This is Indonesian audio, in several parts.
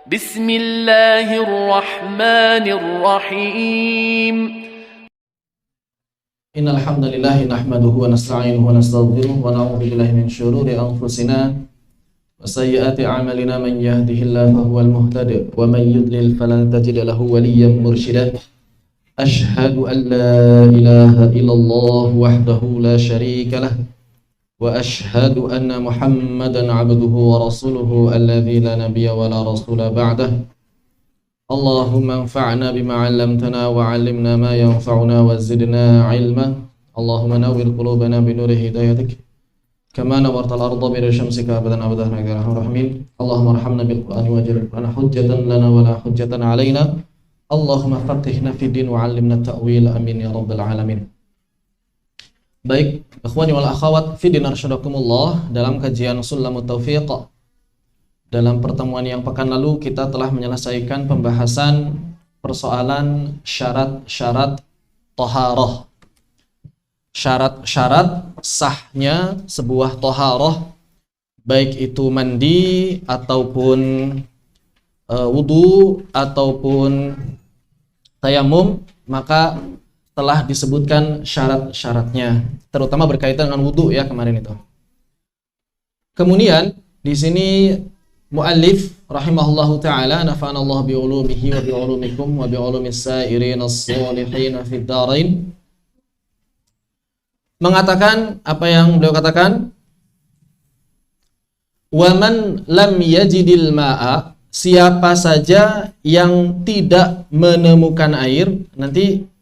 بسم الله الرحمن الرحيم إن الحمد لله نحمده ونستعينه ونستغفره ونعوذ بالله من شرور أنفسنا وسيئات أعمالنا من يهده الله فهو المهتد ومن يضلل فلن تجد له وليا مرشدا أشهد أن لا إله إلا الله وحده لا شريك له وأشهد أن محمدا عبده ورسوله الذي لا نبي ولا رسول بعده اللهم انفعنا بما علمتنا وعلمنا ما ينفعنا وزدنا علما اللهم نور قلوبنا بنور هدايتك كما نورت الأرض بنور شمسك أبدا أبدا يا أرحم الراحمين اللهم ارحمنا بالقرآن واجعل القرآن حجة لنا ولا حجة علينا اللهم فقهنا في الدين وعلمنا التأويل آمين يا رب العالمين. Baik, ikhwani wal akhawat fi din arsyadakumullah, dalam kajian Sulamut Taufiq. Dalam pertemuan yang pekan lalu kita telah menyelesaikan pembahasan persoalan syarat-syarat thaharah. Syarat-syarat sahnya sebuah thaharah, baik itu mandi ataupun wudu ataupun tayamum, maka telah disebutkan syarat-syaratnya, terutama berkaitan dengan wudu ya kemarin itu. Kemudian di sini muallif rahimahullahu taala nafa'anallahu bi ulumihi wa bi ulumikum wa bi ulumis sa'irin as-solihin fid dharain, mengatakan apa yang beliau katakan, wa man lam yajidil ma'a, siapa saja yang tidak menemukan air. Nanti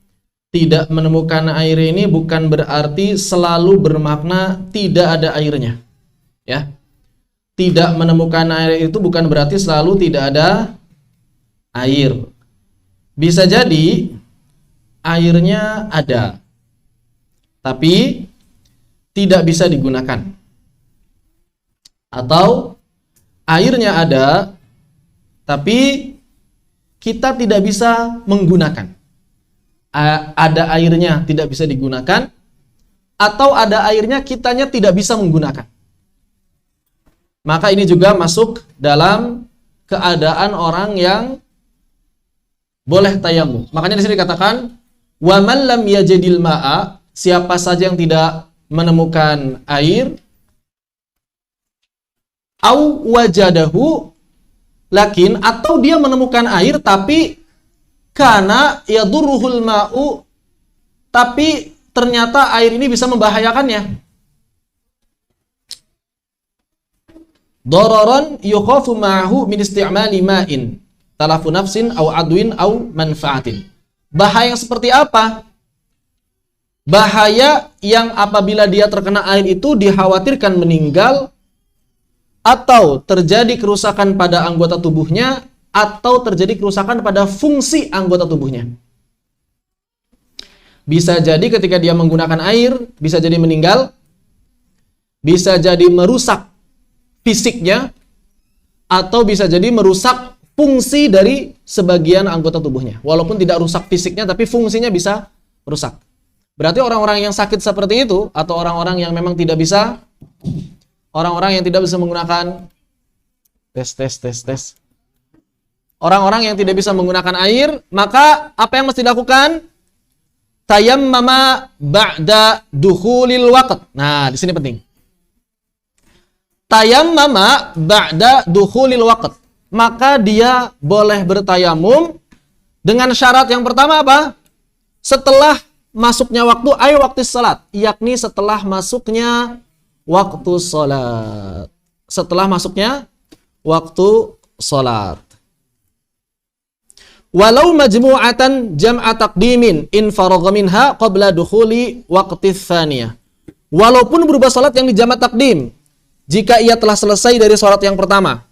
tidak menemukan air ini bukan berarti selalu bermakna tidak ada airnya, ya. Tidak menemukan air itu bukan berarti selalu tidak ada air. Bisa jadi airnya ada, tapi tidak bisa digunakan. Atau airnya ada, tapi kita tidak bisa menggunakan. Ada airnya tidak bisa digunakan, atau ada airnya kitanya tidak bisa menggunakan. Maka ini juga masuk dalam keadaan orang yang boleh tayamum. Makanya di sini dikatakan wa man lam yajidil ma'a, siapa saja yang tidak menemukan air, au wajadahu lakin, atau dia menemukan air tapi karena yadurruhul ma'u, tapi ternyata air ini bisa membahayakannya. Dararan yukhafu ma'ahu min isti'mali ma'in talafu nafsin au adwin au manfaatin. Bahaya yang seperti apa? Bahaya yang apabila dia terkena air itu dikhawatirkan meninggal, atau terjadi kerusakan pada anggota tubuhnya, atau terjadi kerusakan pada fungsi anggota tubuhnya. Bisa jadi ketika dia menggunakan air, bisa jadi meninggal, bisa jadi merusak fisiknya, atau bisa jadi merusak fungsi dari sebagian anggota tubuhnya. Walaupun tidak rusak fisiknya, tapi fungsinya bisa rusak. Berarti orang-orang yang sakit seperti itu, atau orang-orang yang memang tidak bisa, orang-orang yang tidak bisa menggunakan tes. Orang-orang yang tidak bisa menggunakan air, maka apa yang mesti dilakukan? Tayammama ba'da dukhulil waqt. Nah, di sini penting. Tayammama ba'da dukhulil waqt. Maka dia boleh bertayamum dengan syarat yang pertama apa? Setelah masuknya waktu, ay waktu salat, yakni setelah masuknya waktu salat. Setelah masuknya waktu salat. Walau majmu'atan jam'a taqdimin in faragha minha qabla dukhuli waqti tsaniyah. Walaupun berupa salat yang dijamak takdim, jika ia telah selesai dari salat yang pertama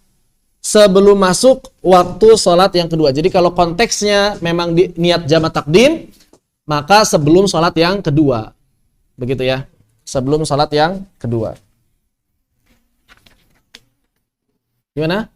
sebelum masuk waktu salat yang kedua. Jadi kalau konteksnya memang niat jamak takdim, maka sebelum salat yang kedua. Begitu ya. Sebelum salat yang kedua. Gimana?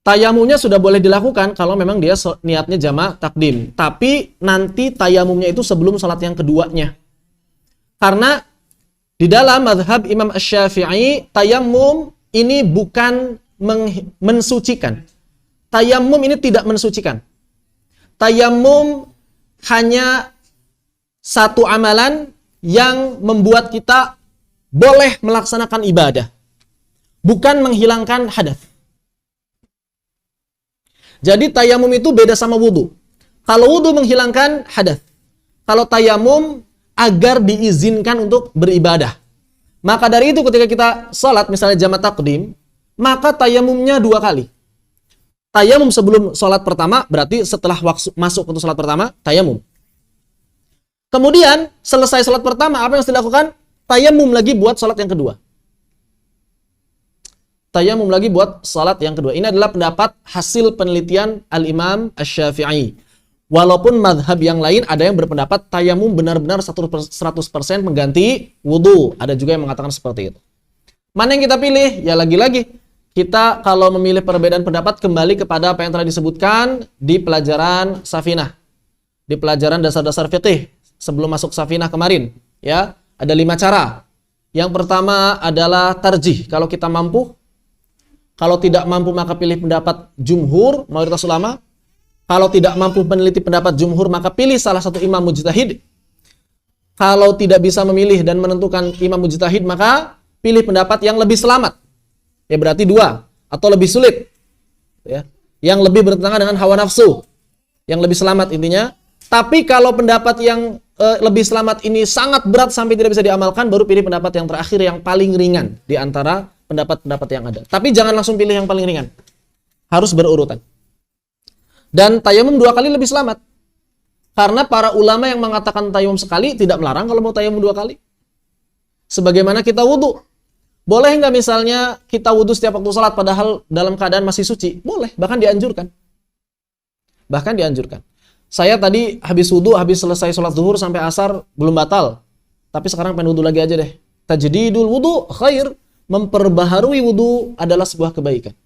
Tayamumnya sudah boleh dilakukan kalau memang dia niatnya jama' takdim. Tapi nanti tayamumnya itu sebelum salat yang keduanya. Karena di dalam mazhab Imam Asy-Syafi'i, tayamum ini bukan mensucikan. Tayamum ini tidak mensucikan. Tayamum hanya satu amalan yang membuat kita boleh melaksanakan ibadah. Bukan menghilangkan hadas. Jadi tayamum itu beda sama wudu. Kalau wudu menghilangkan hadas. Kalau tayamum agar diizinkan untuk beribadah. Maka dari itu ketika kita sholat misalnya jama' takdim, maka tayamumnya 2 kali. Tayamum sebelum sholat pertama, berarti setelah masuk untuk sholat pertama, tayamum. Kemudian selesai sholat pertama, apa yang harus dilakukan? Tayamum lagi buat sholat yang kedua. Tayamum lagi buat salat yang kedua. Ini adalah pendapat hasil penelitian Al-Imam Asy-Syafi'i. Walaupun mazhab yang lain ada yang berpendapat tayamum benar-benar 100% mengganti wudu. Ada juga yang mengatakan seperti itu. Mana yang kita pilih? Ya lagi-lagi kita kalau memilih perbedaan pendapat kembali kepada apa yang telah disebutkan di pelajaran Safinah. Di pelajaran dasar-dasar fiqih sebelum masuk Safinah kemarin, ya. Ada 5 cara. Yang pertama adalah tarjih. Kalau kita mampu. Kalau tidak mampu maka pilih pendapat jumhur, mayoritas ulama. Kalau tidak mampu meneliti pendapat jumhur maka pilih salah satu imam mujtahid. Kalau tidak bisa memilih dan menentukan imam mujtahid maka pilih pendapat yang lebih selamat. Ya berarti 2 atau lebih sulit. Ya. Yang lebih bertentangan dengan hawa nafsu. Yang lebih selamat intinya. Tapi kalau pendapat yang lebih selamat ini sangat berat sampai tidak bisa diamalkan, baru pilih pendapat yang terakhir yang paling ringan di antara pendapat-pendapat yang ada. Tapi jangan langsung pilih yang paling ringan. Harus berurutan. Dan tayamum 2 kali lebih selamat. Karena para ulama yang mengatakan tayamum sekali tidak melarang kalau mau tayamum 2 kali. Sebagaimana kita wudu. Boleh nggak misalnya kita wudu setiap waktu sholat padahal dalam keadaan masih suci? Boleh, bahkan dianjurkan. Bahkan dianjurkan. Saya tadi habis wudu, habis selesai sholat zuhur sampai asar belum batal. Tapi sekarang pengen wudu lagi aja deh. Tajdidul wudu khair. Memperbaharui wudu adalah sebuah kebaikan.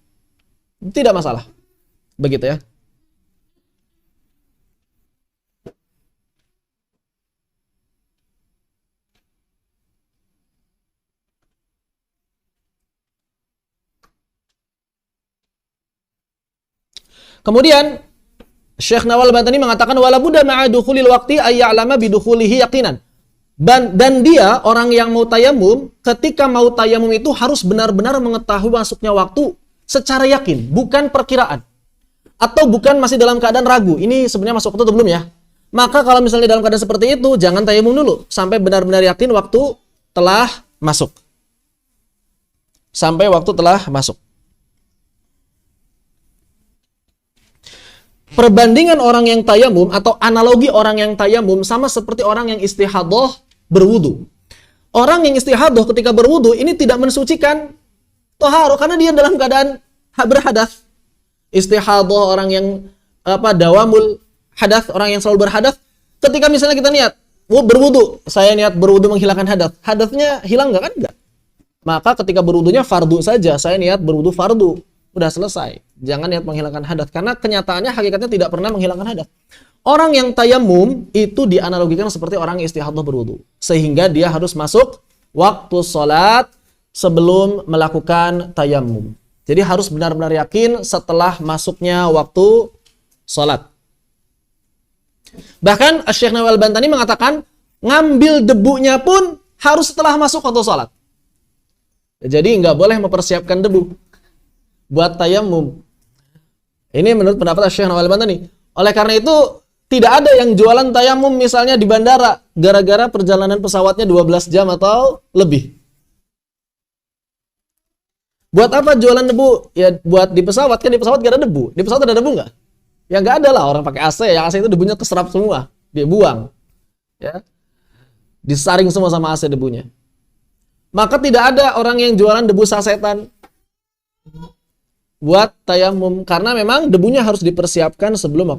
Tidak masalah. Begitu ya. Kemudian Syekh Nawal Bantani mengatakan wala budda ma'a dukhulil waqti ay ya'lama bidukhulihi yaqinan. Dan dia, orang yang mau tayamum, ketika mau tayamum itu harus benar-benar mengetahui masuknya waktu secara yakin, bukan perkiraan. Atau bukan masih dalam keadaan ragu, ini sebenarnya masuk waktu atau belum ya? Maka kalau misalnya dalam keadaan seperti itu, jangan tayamum dulu, sampai benar-benar yakin waktu telah masuk. Sampai waktu telah masuk. Perbandingan orang yang tayamum atau analogi orang yang tayamum sama seperti orang yang istihadah berwudu. Orang yang istihadah ketika berwudu ini tidak mensucikan toharo karena dia dalam keadaan berhadas. Istihadah orang yang dawamul hadas, orang yang selalu berhadas. Ketika misalnya kita niat berwudu, saya niat berwudu menghilangkan hadas. Hadasnya hilang nggak kan? Enggak. Maka ketika berwudunya fardu saja, saya niat berwudu fardu. Udah selesai. Jangan niat menghilangkan hadas. Karena kenyataannya hakikatnya tidak pernah menghilangkan hadas. Orang yang tayamum itu dianalogikan seperti orang yang istihadah berwudu. Sehingga dia harus masuk waktu sholat sebelum melakukan tayamum. Jadi harus benar-benar yakin setelah masuknya waktu sholat. Bahkan Syekh Nawal Bantani mengatakan ngambil debunya pun harus setelah masuk waktu sholat. Jadi nggak boleh mempersiapkan debu buat tayamum. Ini menurut pendapat Syekh Nawal Bantani. Oleh karena itu, tidak ada yang jualan tayamum misalnya di bandara gara-gara perjalanan pesawatnya 12 jam atau lebih. Buat apa jualan debu? Ya buat di pesawat, kan di pesawat gak ada debu. Di pesawat ada debu nggak? Ya nggak ada lah, orang pakai AC, yang AC itu debunya keserap semua, dia buang. Ya. Disaring semua sama AC debunya. Maka tidak ada orang yang jualan debu sasetan buat tayamum, karena memang debunya harus dipersiapkan sebelum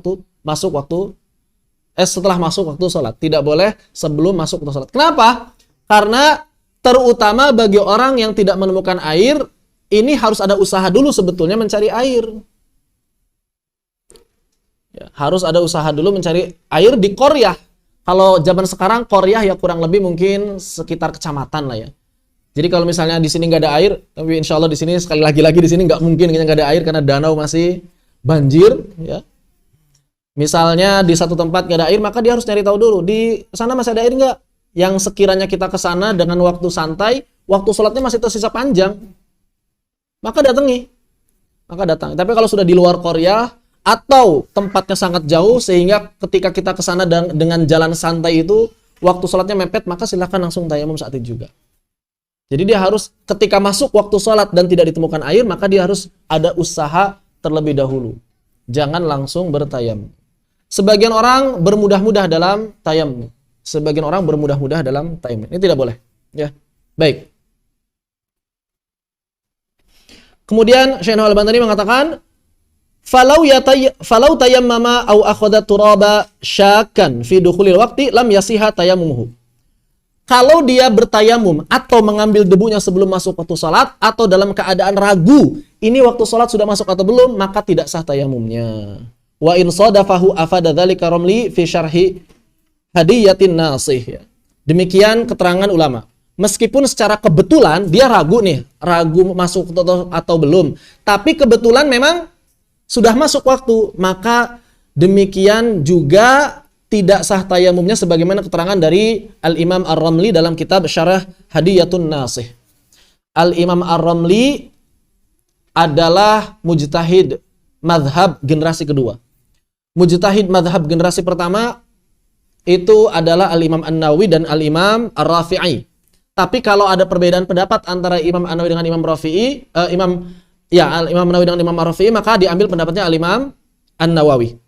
setelah masuk waktu sholat. Tidak boleh sebelum masuk waktu sholat. Kenapa? Karena terutama bagi orang yang tidak menemukan air, ini harus ada usaha dulu sebetulnya mencari air. Ya, harus ada usaha dulu mencari air di qaryah. Kalau zaman sekarang qaryah ya kurang lebih mungkin sekitar kecamatan lah ya. Jadi kalau misalnya di sini nggak ada air, tapi insya Allah di sini sekali lagi di sini nggak mungkin nggak ada air karena danau masih banjir. Ya. Misalnya di satu tempat nggak ada air, maka dia harus nyari tahu dulu di sana masih ada air nggak. Yang sekiranya kita ke sana dengan waktu santai, waktu sholatnya masih tersisa panjang, maka datangi. Tapi kalau sudah di luar qaryah atau tempatnya sangat jauh sehingga ketika kita ke sana dengan jalan santai itu waktu sholatnya mepet, maka silakan langsung tayamum saat itu juga. Jadi dia harus ketika masuk waktu sholat dan tidak ditemukan air, maka dia harus ada usaha terlebih dahulu. Jangan langsung bertayamum. Sebagian orang bermudah-mudah dalam tayamum. Ini tidak boleh. Ya, baik. Kemudian Syekh Al-Albani mengatakan, falau tayammama au akhadha turaba syakkan fi dukhulil waqti lam yasiha tayammumuhu. Kalau dia bertayamum atau mengambil debunya sebelum masuk waktu salat atau dalam keadaan ragu, ini waktu salat sudah masuk atau belum, maka tidak sah tayamumnya. Wa in sadafahu afada dzalika ramli fi syarhi hadiyatin nasih. Demikian keterangan ulama. Meskipun secara kebetulan dia ragu masuk atau belum, tapi kebetulan memang sudah masuk waktu, maka demikian juga tidak sah tayamumnya sebagaimana keterangan dari Al-Imam Ar-Ramli dalam kitab Syarah Hadiyatun Nasih. Al-Imam Ar-Ramli adalah mujtahid mazhab generasi kedua. Mujtahid mazhab generasi pertama itu adalah Al-Imam An-Nawawi dan Al-Imam Ar-Rafi'i. Tapi kalau ada perbedaan pendapat antara Imam An-Nawawi dengan Imam Rafi'i, Imam Nawawi dengan Imam Ar-Rafi'i, maka diambil pendapatnya Al-Imam An-Nawawi.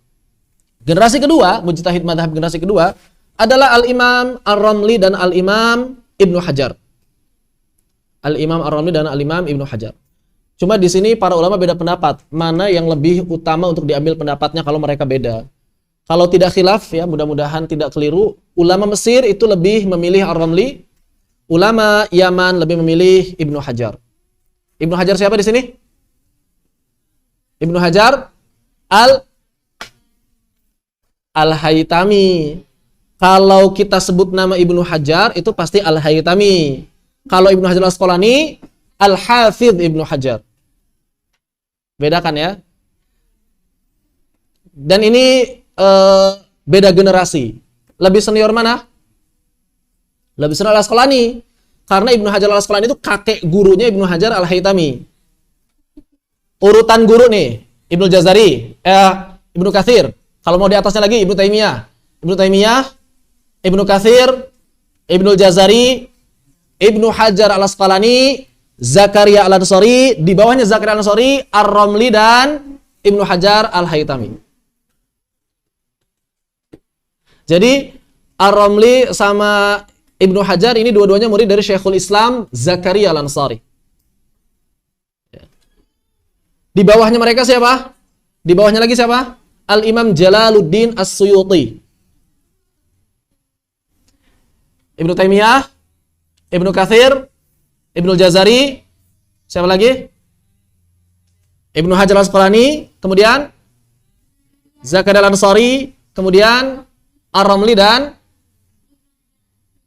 Generasi kedua, mujtahid madhab generasi kedua adalah Al-Imam Ar-Ramli dan Al-Imam Ibnu Hajar. Al-Imam Ar-Ramli dan Al-Imam Ibnu Hajar. Cuma di sini para ulama beda pendapat, mana yang lebih utama untuk diambil pendapatnya kalau mereka beda. Kalau tidak khilaf ya, mudah-mudahan tidak keliru, ulama Mesir itu lebih memilih Ar-Ramli, ulama Yaman lebih memilih Ibnu Hajar. Ibnu Hajar siapa di sini? Ibnu Hajar Al-Haytami. Kalau kita sebut nama Ibnu Hajar itu pasti Al-Haytami. Kalau Ibnu Hajar Al-Asqalani, Al-Hafidh Ibnu Hajar. Bedakan ya. Dan ini beda generasi. Lebih senior mana? Lebih senior Al-Asqalani. Karena Ibnu Hajar Al-Asqalani itu kakek gurunya Ibnu Hajar Al-Haytami. Urutan guru nih, Ibnu Jazari, Ibnu Katsir. Kalau mau di atasnya lagi Ibnu Taimiyah, Ibnu Katsir, Ibnu Jazari, Ibnu Hajar Al-Asqalani, Zakaria Al-Ansari, di bawahnya Zakaria Al-Ansari, Ar-Ramli dan Ibnu Hajar Al-Haytami. Jadi Ar-Ramli sama Ibnu Hajar ini dua-duanya murid dari Syekhul Islam Zakaria Al-Ansari. Di bawahnya mereka siapa? Di bawahnya lagi siapa? Al-Imam Jalaluddin As-Suyuti. Ibnu Taimiyah, Ibnu Katsir, Ibnu Jazari, siapa lagi? Ibnu Hajar Al-Asqalani, kemudian Zakaria Al-Ansari, kemudian Ar-Ramli dan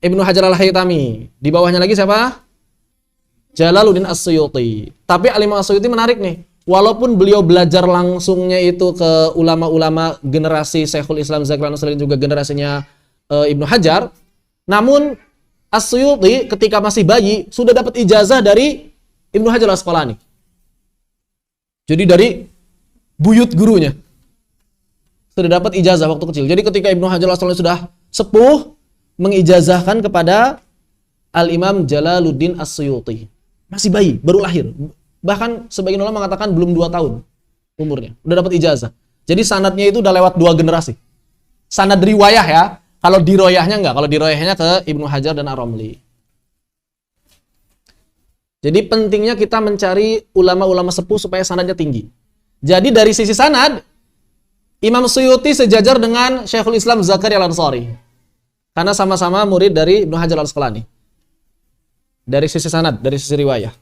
Ibnu Hajar Al-Haytami. Di bawahnya lagi siapa? Jalaluddin As-Suyuti. Tapi Al-Imam As-Suyuti menarik nih. Walaupun beliau belajar langsungnya itu ke ulama-ulama generasi Syekhul Islam Zakaria Al-Ansari juga generasinya Ibnu Hajar, namun As-Suyuti ketika masih bayi sudah dapat ijazah dari Ibnu Hajar Al-Asqalani. Jadi dari buyut gurunya sudah dapat ijazah waktu kecil. Jadi ketika Ibnu Hajar Al-Asqalani sudah sepuh, mengijazahkan kepada Al-Imam Jalaluddin As-Suyuti. Masih bayi, baru lahir. Bahkan sebagian ulama mengatakan belum 2 tahun umurnya, udah dapat ijazah. Jadi sanadnya itu udah lewat 2 generasi. Sanad riwayah ya. Kalau diroyahnya enggak, kalau diroyahnya ke Ibnu Hajar dan Ar-Ramli. Jadi pentingnya kita mencari ulama-ulama sepuh supaya sanadnya tinggi. Jadi dari sisi sanad, Imam Suyuti sejajar dengan Syekhul Islam Zakaria Al-Ansari. Karena sama-sama murid dari Ibnu Hajar Al-Asqalani. Dari sisi sanad, dari sisi riwayah.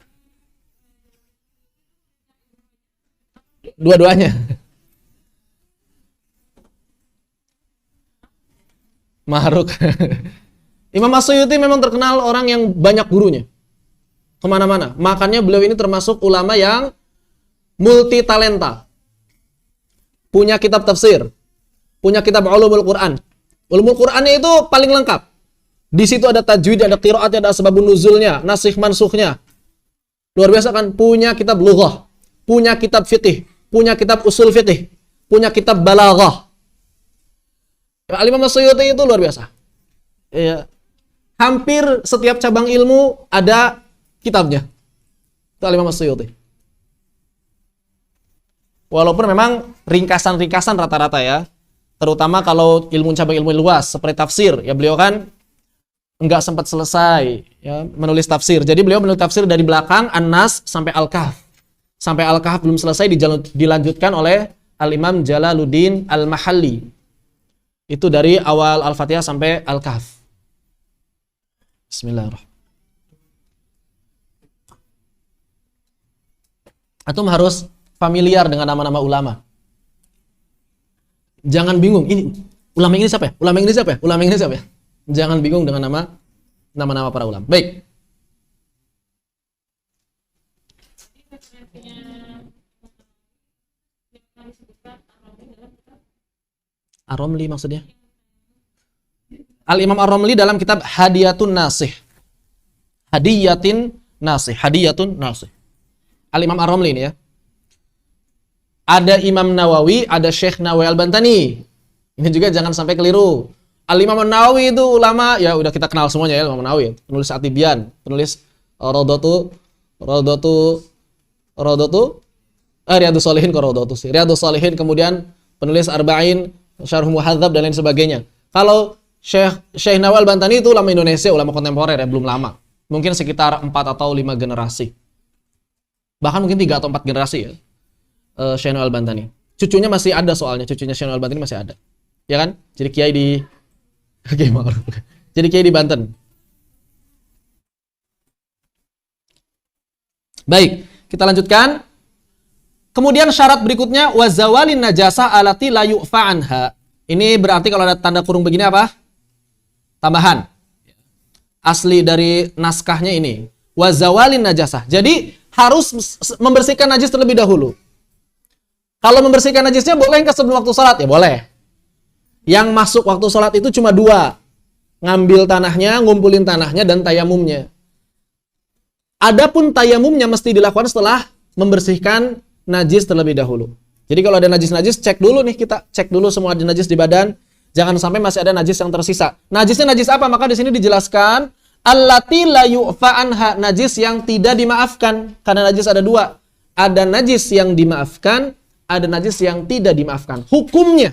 Dua-duanya. Mahruk. Imam As-Suyuti memang terkenal orang yang banyak gurunya. Kemana-mana. Makanya beliau ini termasuk ulama yang multi talenta. Punya kitab tafsir. Punya kitab Ulumul Quran. Ulumul Qurannya itu paling lengkap. Di situ ada tajwid, ada qiraat, ada asbabun nuzulnya, nasikh mansukhnya. Luar biasa kan? Punya kitab lughah, punya kitab fiqih, punya kitab usul fiqih, punya kitab balaghah. Al-Imam As-Suyuti itu luar biasa. Ya. Hampir setiap cabang ilmu ada kitabnya. Itu Al-Imam As-Suyuti. Walaupun memang ringkasan-ringkasan rata-rata ya. Terutama kalau cabang ilmu luas seperti tafsir, ya beliau kan enggak sempat selesai ya menulis tafsir. Jadi beliau menulis tafsir dari belakang An-Nas sampai Al-Kahf. Sampai Al-Kahf belum selesai dilanjutkan oleh Al-Imam Jalaluddin Al-Mahalli. Itu dari awal Al-Fatihah sampai Al-Kahf. Bismillahirrahmanirrahim. Antum harus familiar dengan nama-nama ulama. Jangan bingung, ini ulama ini siapa ya? Ulama ini siapa ya? Ulama ini siapa ya? Jangan bingung dengan nama-nama para ulama. Baik. Ar-Ramli maksudnya? Al-Imam Ar-Ramli dalam kitab Hadiyatun Nasih. Hadiyatun Nasih. Al-Imam Ar-Ramli ini ya. Ada Imam Nawawi, ada Syekh Nawawi Al-Bantani. Ini juga jangan sampai keliru. Al-Imam Nawawi itu ulama, ya udah kita kenal semuanya ya, Imam Nawawi. Penulis At-Tibyan, penulis Riyadhus Shalihin ke Riyadhus Shalihin, kemudian penulis Arba'in, Syarh Muhadzab dan lain sebagainya. Kalau Syekh Nawawi Al-Bantani itu ulama Indonesia, ulama kontemporer ya, belum lama. Mungkin sekitar 4 atau 5 generasi. Bahkan mungkin 3 atau 4 generasi ya. Syekh Nawawi Al-Bantani. Cucunya masih ada soalnya, cucunya Syekh Nawawi Al-Bantani masih ada. Ya kan? Jadi kiai di Jadi kiai di Banten. Baik, kita lanjutkan. Kemudian syarat berikutnya wazawalin najasah alati la yu'fa anha. Ini berarti kalau ada tanda kurung begini apa? Tambahan. Asli dari naskahnya ini. Wazawalin najasah. Jadi harus membersihkan najis terlebih dahulu. Kalau membersihkan najisnya boleh nggak sebelum waktu sholat? Ya boleh. Yang masuk waktu sholat itu cuma 2. Ngambil tanahnya, ngumpulin tanahnya, dan tayamumnya. Adapun tayamumnya mesti dilakukan setelah membersihkan najis terlebih dahulu. Jadi kalau ada najis-najis, cek dulu nih kita. Cek dulu semua ada najis di badan. Jangan sampai masih ada najis yang tersisa. Najisnya najis apa? Maka di sini dijelaskan allati la yu'fa anha, najis yang tidak dimaafkan. Karena najis ada 2. Ada najis yang dimaafkan, ada najis yang tidak dimaafkan. Hukumnya.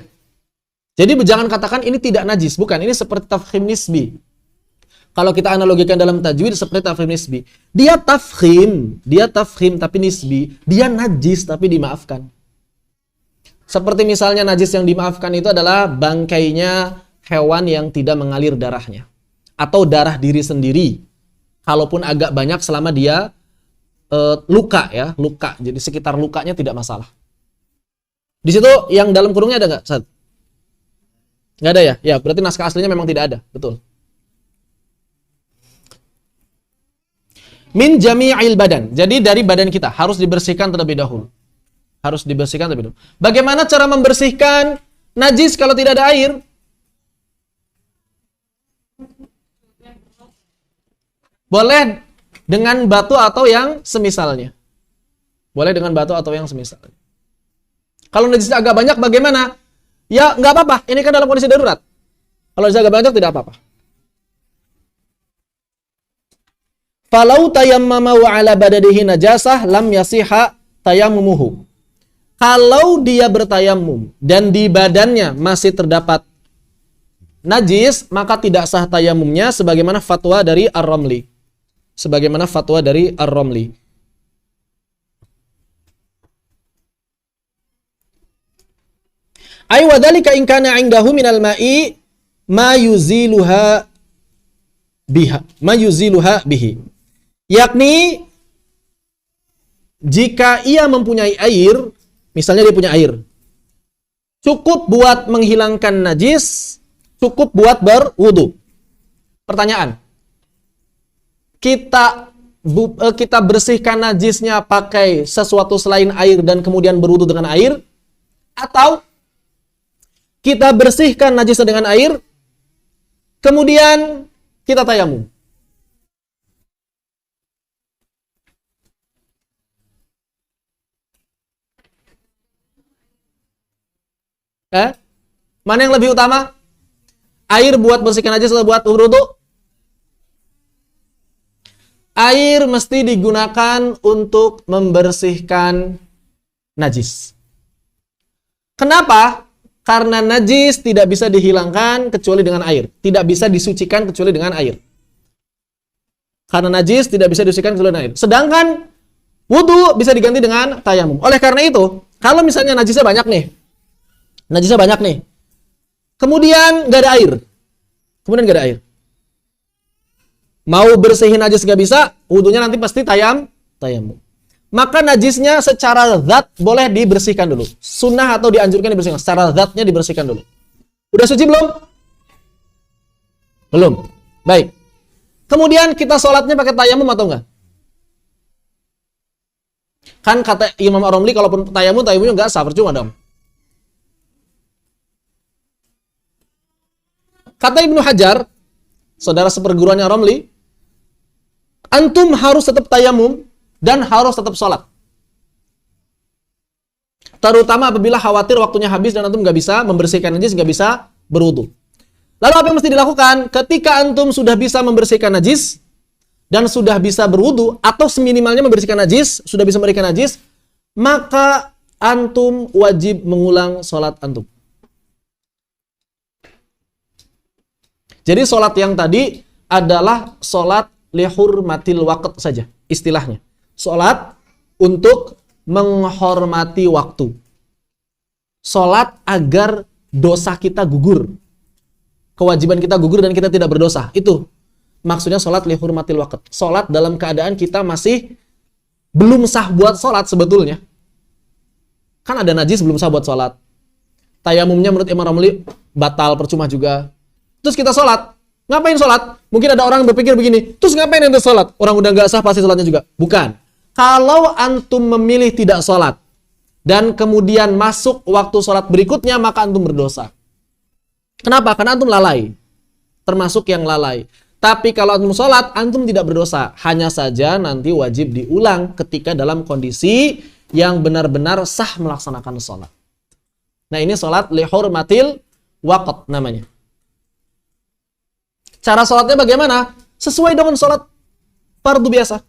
Jadi jangan katakan ini tidak najis. Bukan, ini seperti tafkhim nisbi. Kalau kita analogikan dalam tajwid seperti tafkhim nisbi. Dia tafkhim tapi nisbi. Dia najis tapi dimaafkan. Seperti misalnya najis yang dimaafkan itu adalah bangkainya hewan yang tidak mengalir darahnya. Atau darah diri sendiri. Kalaupun agak banyak selama dia luka ya. Luka. Jadi sekitar lukanya tidak masalah. Di situ yang dalam kurungnya ada nggak, Ustaz? Nggak ada ya? Ya, berarti naskah aslinya memang tidak ada. Betul. Min jami'il badan. Jadi dari badan kita harus dibersihkan terlebih dahulu. Harus dibersihkan terlebih dahulu. Bagaimana cara membersihkan najis kalau tidak ada air? Boleh dengan batu atau yang semisalnya. Boleh dengan batu atau yang semisalnya. Kalau najisnya agak banyak bagaimana? Ya nggak apa-apa, ini kan dalam kondisi darurat. Kalau najisnya agak banyak tidak apa-apa. Falau tayammama wa ala badadihi najasah lam yasiha tayammumuhu. Kalau dia bertayamum dan di badannya masih terdapat najis, maka tidak sah tayamumnya sebagaimana fatwa dari Ar-Ramli. Sebagaimana fatwa dari Ar-Ramli. Ay wadhalika in kana 'indahu minal ma'i ma yuziluha bihi. Yakni jika ia mempunyai air, misalnya dia punya air, cukup buat menghilangkan najis, cukup buat berwudu. Pertanyaan, kita bersihkan najisnya pakai sesuatu selain air dan kemudian berwudu dengan air, atau kita bersihkan najisnya dengan air, kemudian kita tayamum. Mana yang lebih utama? Air buat bersihkan najis atau buat wudu? Air mesti digunakan untuk membersihkan najis. Kenapa? Karena najis tidak bisa dihilangkan kecuali dengan air. Tidak bisa disucikan kecuali dengan air. Karena najis tidak bisa disucikan kecuali dengan air. Sedangkan wudu bisa diganti dengan tayamum. Oleh karena itu, kalau misalnya najisnya banyak nih, kemudian nggak ada air, mau bersihin najis nggak bisa, wudunya nanti pasti tayamum. Maka najisnya secara zat boleh dibersihkan dulu. Sunnah atau dianjurkan dibersihkan. Secara zatnya dibersihkan dulu. Udah suci belum? Belum. Baik. Kemudian kita sholatnya pakai tayamum atau enggak? Kan kata Imam Ar-Romli, kalaupun tayamumnya enggak sah, percuma dong. Kata Ibnu Hajar, saudara seperguruannya Romli, antum harus tetap tayamum dan harus tetap sholat. Terutama apabila khawatir waktunya habis dan antum nggak bisa membersihkan najis, nggak bisa berwudu. Lalu apa yang mesti dilakukan? Ketika antum sudah bisa membersihkan najis dan sudah bisa berwudu, atau seminimalnya membersihkan najis, sudah bisa membersihkan najis, maka antum wajib mengulang sholat antum. Jadi sholat yang tadi adalah sholat lihurmatil waqt saja, istilahnya. Sholat untuk menghormati waktu. Sholat agar dosa kita gugur. Kewajiban kita gugur dan kita tidak berdosa. Itu maksudnya sholat lihurmatil waqt. Sholat dalam keadaan kita masih belum sah buat sholat sebetulnya. Kan ada najis belum sah buat sholat. Tayamumnya menurut Imam Ramli batal, percuma juga. Terus kita sholat. Ngapain sholat? Mungkin ada orang berpikir begini, terus ngapain ente sholat? Orang udah nggak sah pasti sholatnya juga. Bukan. Kalau antum memilih tidak sholat dan kemudian masuk waktu sholat berikutnya, maka antum berdosa. Kenapa? Karena antum lalai. Termasuk yang lalai. Tapi kalau antum sholat, antum tidak berdosa. Hanya saja nanti wajib diulang ketika dalam kondisi yang benar-benar sah melaksanakan sholat. Nah, ini sholat lihurmatil waqt namanya. Cara sholatnya bagaimana? Sesuai dengan sholat fardu biasa.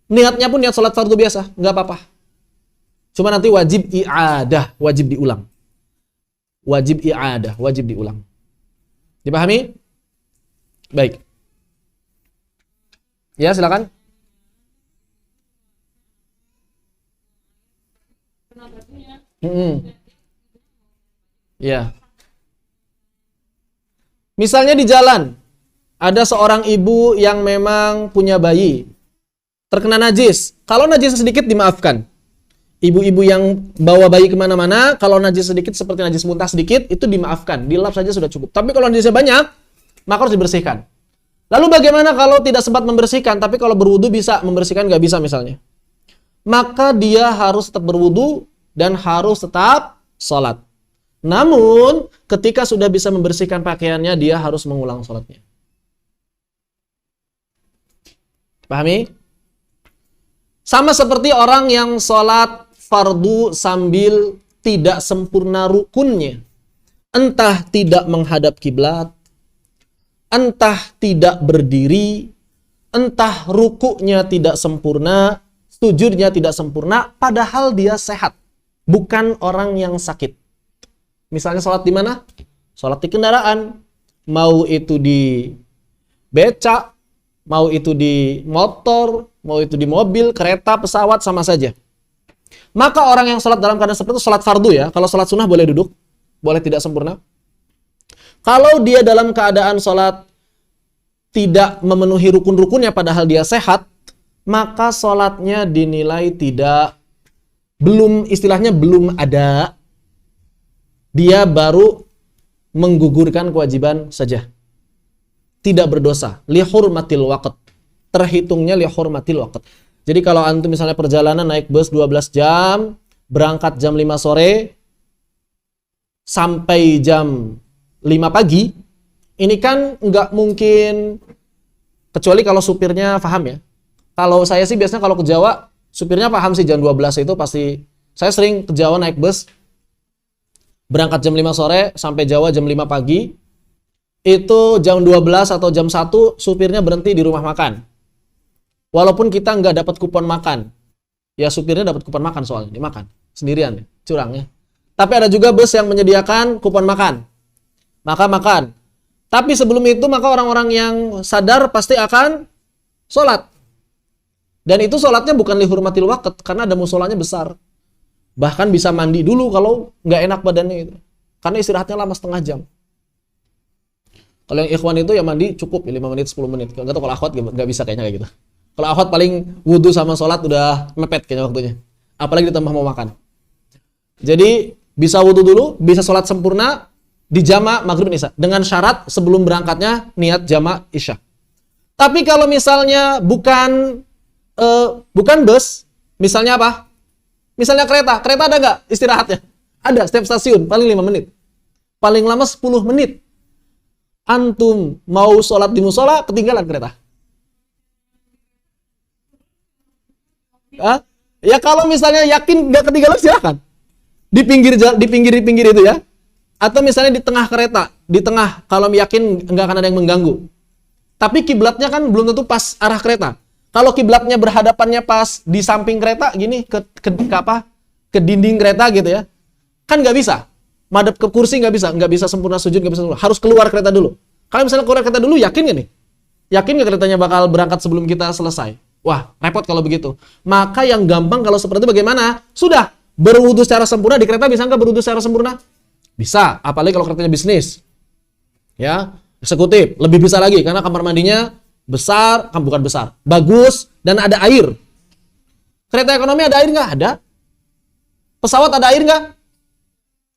Niatnya pun niat sholat fardu biasa, nggak apa-apa. Cuma nanti wajib i'adah, wajib diulang. Wajib i'adah, wajib diulang. Dipahami? Baik. Ya, silakan. Ya. Misalnya di jalan, ada seorang ibu yang memang punya bayi, terkena najis. Kalau najis sedikit dimaafkan. Ibu-ibu yang bawa bayi kemana-mana, kalau najis sedikit seperti najis muntah sedikit, itu dimaafkan. Dilap saja sudah cukup. Tapi kalau najisnya banyak, maka harus dibersihkan. Lalu bagaimana kalau tidak sempat membersihkan, tapi kalau berwudu bisa membersihkan, nggak bisa misalnya? Maka dia harus tetap berwudu dan harus tetap sholat. Namun, ketika sudah bisa membersihkan pakaiannya, dia harus mengulang sholatnya. Pahami? Sama seperti orang yang sholat fardu sambil tidak sempurna rukunnya. Entah tidak menghadap kiblat, entah tidak berdiri, entah rukuknya tidak sempurna, sujudnya tidak sempurna, padahal dia sehat. Bukan orang yang sakit. Misalnya sholat di mana? Sholat di kendaraan. Mau itu di becak, mau itu di motor, mau itu di mobil, kereta, pesawat, sama saja. Maka orang yang sholat dalam keadaan seperti itu, sholat fardu ya. Kalau sholat sunnah boleh duduk, boleh tidak sempurna. Kalau dia dalam keadaan sholat tidak memenuhi rukun-rukunnya padahal dia sehat, maka sholatnya dinilai istilahnya belum ada. Dia baru menggugurkan kewajiban saja. Tidak berdosa. Lihurmatil waqt. Terhitungnya lihurmatil waqt. Jadi kalau antum misalnya perjalanan naik bus 12 jam, berangkat jam 5 sore, sampai jam 5 pagi, ini kan nggak mungkin, kecuali kalau supirnya paham ya. Kalau saya sih biasanya kalau ke Jawa, supirnya paham sih jam 12 itu pasti. Saya sering ke Jawa naik bus, berangkat jam 5 sore, sampai Jawa jam 5 pagi, itu jam 12 atau jam 1, supirnya berhenti di rumah makan. Walaupun kita nggak dapat kupon makan. Ya supirnya dapat kupon makan soalnya, dimakan sendirian, curangnya. Tapi ada juga bus yang menyediakan kupon makan. Maka makan. Tapi sebelum itu maka orang-orang yang sadar pasti akan sholat. Dan itu sholatnya bukan lihurmatil waqt, karena ada musolanya besar. Bahkan bisa mandi dulu kalau nggak enak badannya itu. Karena istirahatnya lama setengah jam. Kalau yang ikhwan itu ya mandi cukup 5 menit, 10 menit. Nggak tahu kalau akhwat nggak bisa kayaknya kayak gitu. Kalau akhwat paling wudhu sama sholat udah mepet kayaknya waktunya. Apalagi ditambah mau makan. Jadi bisa wudhu dulu, bisa sholat sempurna, dijama maghrib dan isya. Dengan syarat sebelum berangkatnya niat jama isya. Tapi kalau misalnya bukan bus, misalnya apa? Misalnya kereta ada nggak istirahatnya? Ada, setiap stasiun, paling 5 menit. Paling lama 10 menit. Antum mau sholat di musola, ketinggalan kereta. Ya kalau misalnya yakin nggak ketinggalan, silakan. Di pinggir itu ya. Atau misalnya di tengah kereta, di tengah, kalau yakin nggak akan ada yang mengganggu. Tapi kiblatnya kan belum tentu pas arah kereta. Kalau kiblatnya berhadapannya pas di samping kereta, gini ke dinding kereta gitu ya, kan nggak bisa. Madep ke kursi nggak bisa sempurna sujud, nggak bisa sempurna. Harus keluar kereta dulu. Kalau misalnya keluar kereta dulu, yakin nggak nih? Yakin nggak keretanya bakal berangkat sebelum kita selesai? Wah, repot kalau begitu. Maka yang gampang kalau seperti itu bagaimana? Sudah berwudu secara sempurna di kereta, bisa nggak berwudu secara sempurna? Bisa, apalagi kalau keretanya bisnis, ya eksekutif, lebih bisa lagi karena kamar mandinya besar, bukan besar, bagus, dan ada air. Kereta ekonomi ada air nggak? Ada. Pesawat ada air nggak?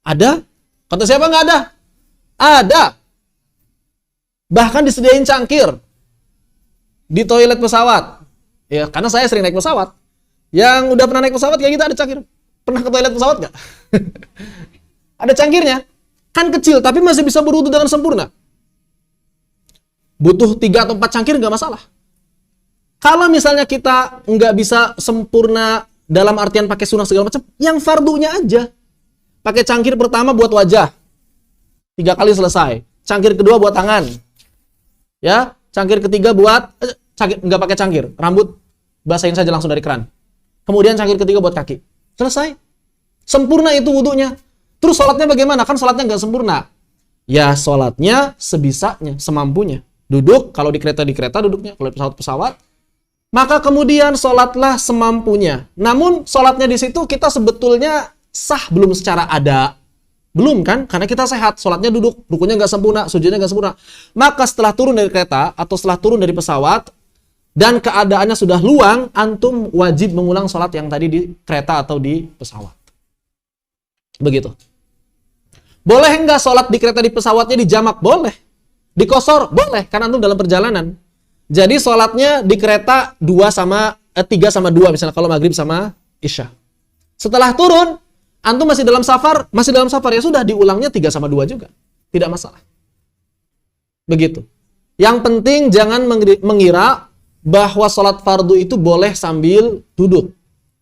Ada. Kata siapa nggak ada? Ada. Bahkan disediain cangkir di toilet pesawat. Ya, karena saya sering naik pesawat. Yang udah pernah naik pesawat kayak gitu ada cangkir. Pernah ke toilet pesawat nggak? Ada cangkirnya. Kan kecil, tapi masih bisa berwudu dengan sempurna. Butuh 3 atau 4 cangkir nggak masalah. Kalau misalnya kita nggak bisa sempurna dalam artian pakai sunnah segala macam, yang fardunya aja. Pakai cangkir pertama buat wajah. 3 kali selesai. Cangkir kedua buat tangan. Ya, cangkir ketiga buat nggak pakai cangkir, rambut basahin saja langsung dari keran. Kemudian cangkir ketiga buat kaki. Selesai. Sempurna itu wudunya. Terus sholatnya bagaimana? Kan sholatnya nggak sempurna. Ya sholatnya sebisanya, semampunya. Duduk, kalau di kereta duduknya, kalau di pesawat. Maka kemudian sholatlah semampunya. Namun sholatnya di situ kita sebetulnya sah belum secara ada. Belum kan? Karena kita sehat, sholatnya duduk, rukunya nggak sempurna, sujudnya nggak sempurna. Maka setelah turun dari kereta atau setelah turun dari pesawat dan keadaannya sudah luang, antum wajib mengulang sholat yang tadi di kereta atau di pesawat. Begitu. Boleh nggak sholat di kereta di pesawatnya dijamak? Boleh. Dikosor? Boleh, karena antum dalam perjalanan. Jadi sholatnya di kereta 3 sama 2 misalnya kalau maghrib sama isya. Setelah turun, antum masih dalam safar ya sudah diulangnya 3 sama 2 juga. Tidak masalah. Begitu. Yang penting jangan mengira bahwa sholat fardu itu boleh sambil duduk.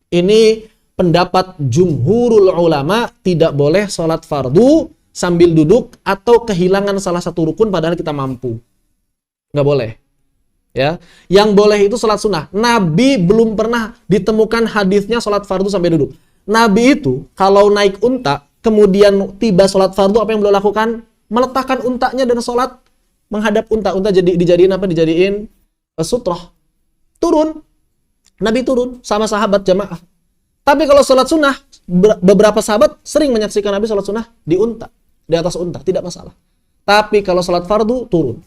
Ini pendapat jumhurul ulama, tidak boleh sholat fardu sambil duduk atau kehilangan salah satu rukun padahal kita mampu. Nggak boleh. Ya, yang boleh itu sholat sunnah. Nabi belum pernah ditemukan hadisnya sholat fardu sampai duduk. Nabi itu kalau naik unta, kemudian tiba sholat fardu, apa yang beliau lakukan? Meletakkan untanya dan sholat menghadap unta. Unta dijadiin sutroh. Turun. Nabi turun sama sahabat jamaah. Tapi kalau sholat sunnah, beberapa sahabat sering menyaksikan Nabi sholat sunnah di unta. Di atas unta, tidak masalah. Tapi kalau sholat fardu, turun.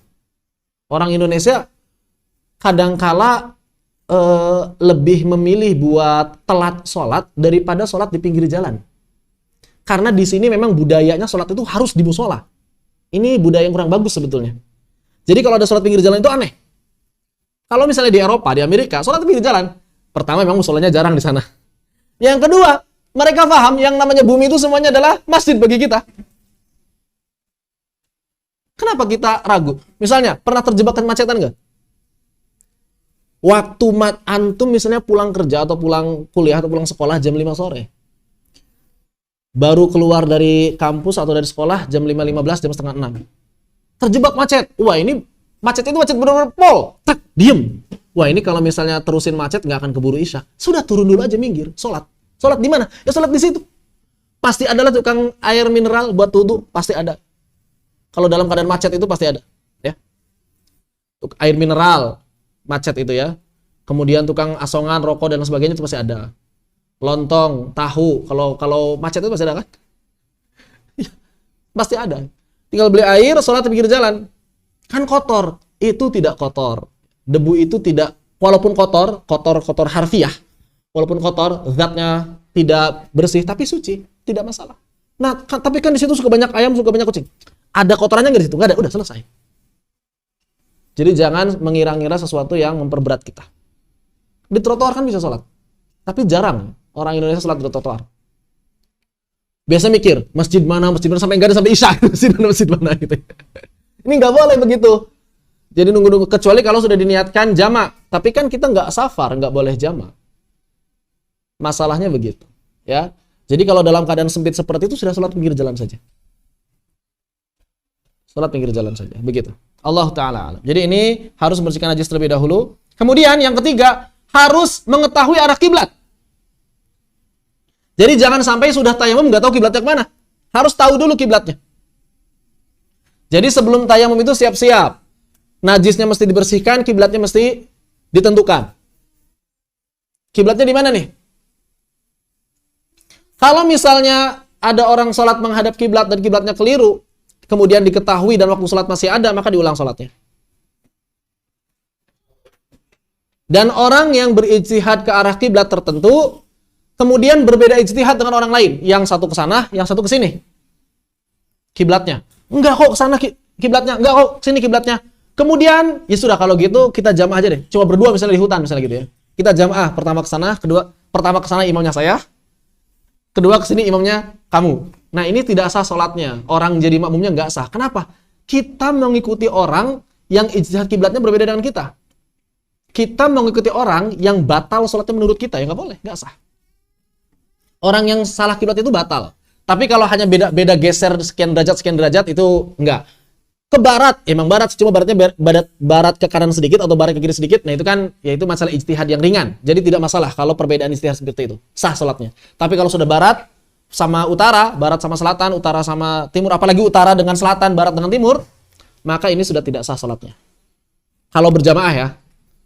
Orang Indonesia kadangkala lebih memilih buat telat sholat daripada sholat di pinggir jalan. Karena di sini memang budayanya sholat itu harus di musola. Ini budaya yang kurang bagus sebetulnya. Jadi kalau ada sholat pinggir jalan itu aneh. Kalau misalnya di Eropa, di Amerika, sholat pinggir jalan, pertama memang musolanya jarang di sana. Yang kedua, mereka paham yang namanya bumi itu semuanya adalah masjid bagi kita. Kenapa kita ragu? Misalnya, pernah terjebak kemacetan nggak? Waktu antum misalnya pulang kerja atau pulang kuliah atau pulang sekolah jam 5 sore. Baru keluar dari kampus atau dari sekolah jam 5.15, jam setengah 6. Terjebak macet. Wah, ini macet itu macet benar-benar pol. Tak, diem. Wah, ini kalau misalnya terusin macet nggak akan keburu isya. Sudah turun dulu aja minggir, sholat. Sholat di mana? Ya sholat di situ. Pasti adalah tukang air mineral buat wudu, pasti ada. Kalau dalam keadaan macet itu pasti ada, ya. Air mineral macet itu ya. Kemudian tukang asongan, rokok dan sebagainya itu pasti ada. Lontong, tahu, kalau macet itu pasti ada kan? Ya, pasti ada. Tinggal beli air, sholat di pinggir jalan. Kan kotor. Itu tidak kotor. Debu itu tidak, walaupun kotor harfiah. Walaupun kotor, zatnya tidak bersih, tapi suci. Tidak masalah. Nah, tapi kan di situ suka banyak ayam, suka banyak kucing. Ada kotorannya nggak di situ? Nggak ada, udah selesai. Jadi jangan mengira-ngira sesuatu yang memperberat kita. Di trotoar kan bisa sholat. Tapi jarang orang Indonesia sholat di trotoar. Biasa mikir, masjid mana sampai enggak ada sampai isya, masjid mana gitu. Ini nggak boleh begitu. Jadi nunggu-nunggu, kecuali kalau sudah diniatkan jamak. Tapi kan kita nggak safar, nggak boleh jamak. Masalahnya begitu, ya. Jadi kalau dalam keadaan sempit seperti itu sudah sholat pinggir jalan saja. Sholat pinggir jalan saja, begitu. Allah Ta'ala alam. Jadi ini harus membersihkan najis terlebih dahulu. Kemudian yang ketiga, harus mengetahui arah kiblat. Jadi jangan sampai sudah tayamum nggak tahu kiblatnya kemana. Harus tahu dulu kiblatnya. Jadi sebelum tayamum itu siap-siap. Najisnya mesti dibersihkan, kiblatnya mesti ditentukan. Kiblatnya di mana nih? Kalau misalnya ada orang sholat menghadap kiblat dan kiblatnya keliru, kemudian diketahui dan waktu sholat masih ada, maka diulang sholatnya. Dan orang yang berijtihad ke arah kiblat tertentu, kemudian berbeda ijtihad dengan orang lain. Yang satu ke sana, yang satu ke sini. Kiblatnya. Enggak kok ke sana kiblatnya, enggak kok sini kiblatnya. Kemudian, ya sudah kalau gitu kita jamaah aja deh. Cuma berdua misalnya di hutan misalnya gitu ya. Kita jamaah, pertama ke sana, pertama ke sana imamnya saya, kedua ke sini imamnya kamu. Nah, ini tidak sah sholatnya. Orang jadi makmumnya enggak sah. Kenapa? Kita mengikuti orang yang ijtihad kiblatnya berbeda dengan kita. Kita mengikuti orang yang batal sholatnya menurut kita, ya nggak boleh, nggak sah. Orang yang salah kiblat itu batal. Tapi kalau hanya beda geser sekian derajat itu enggak. Ke barat, emang barat, cuma baratnya barat ke kanan sedikit atau barat ke kiri sedikit. Nah, itu kan yaitu masalah ijtihad yang ringan. Jadi tidak masalah kalau perbedaan ijtihad seperti itu. Sah sholatnya. Tapi kalau sudah barat sama utara, barat sama selatan, utara sama timur, apalagi utara dengan selatan, barat dengan timur, maka ini sudah tidak sah sholatnya. Kalau berjamaah ya.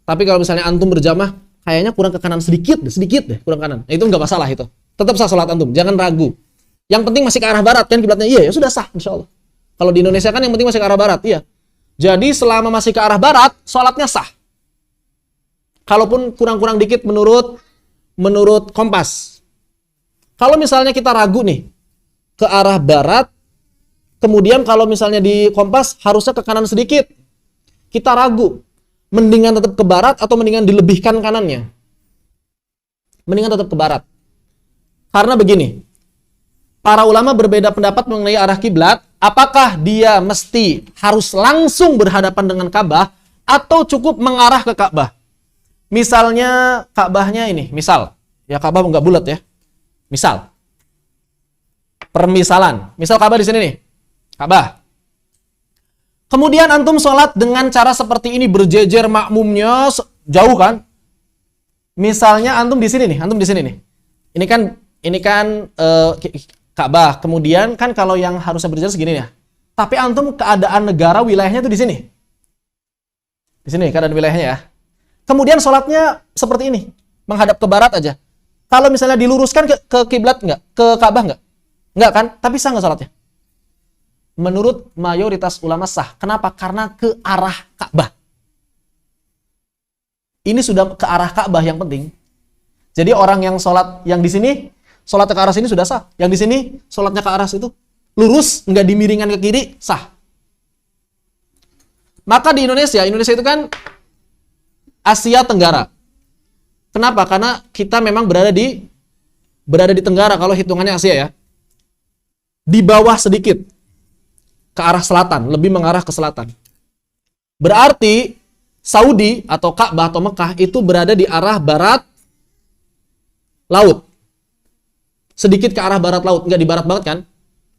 Tapi kalau misalnya antum berjamaah, kayaknya kurang ke kanan sedikit deh, kurang kanan. Nah, itu nggak masalah itu. Tetap sah sholat antum, jangan ragu. Yang penting masih ke arah barat kan kiblatnya. Iya, ya sudah sah insyaallah. Kalau di Indonesia kan yang penting masih ke arah barat, iya. Jadi selama masih ke arah barat, sholatnya sah. Kalaupun kurang-kurang dikit menurut kompas. Kalau misalnya kita ragu nih ke arah barat, kemudian kalau misalnya di kompas harusnya ke kanan sedikit. Kita ragu. Mendingan tetap ke barat atau mendingan dilebihkan kanannya? Mendingan tetap ke barat. Karena begini, para ulama berbeda pendapat mengenai arah kiblat. Apakah dia mesti harus langsung berhadapan dengan Ka'bah atau cukup mengarah ke Ka'bah? Misalnya Ka'bahnya ini, misal, ya Ka'bah nggak bulat ya. Misal, permisalan. Misal Ka'bah di sini nih, Ka'bah. Kemudian antum sholat dengan cara seperti ini, berjejer makmumnya jauh kan? Misalnya antum di sini nih, Ini kan Ka'bah. Kemudian kan kalau yang harusnya berjalan segini ya. Tapi antum keadaan negara wilayahnya tuh di sini. Di sini keadaan wilayahnya ya. Kemudian sholatnya seperti ini, menghadap ke barat aja. Kalau misalnya diluruskan ke kiblat nggak? Ke Ka'bah nggak? Nggak kan? Tapi sah nggak sholatnya? Menurut mayoritas ulama sah. Kenapa? Karena ke arah Ka'bah. Ini sudah ke arah Ka'bah yang penting. Jadi orang yang sholat yang di sini, sholatnya ke arah sini sudah sah. Yang di sini, sholatnya ke arah situ, lurus, nggak dimiringan ke kiri, sah. Maka di Indonesia itu kan Asia Tenggara. Kenapa? Karena kita memang berada di Tenggara kalau hitungannya Asia ya. Di bawah sedikit ke arah selatan, lebih mengarah ke selatan. Berarti Saudi atau Ka'bah atau Mekah itu berada di arah barat laut. Sedikit ke arah barat laut, enggak di barat banget kan?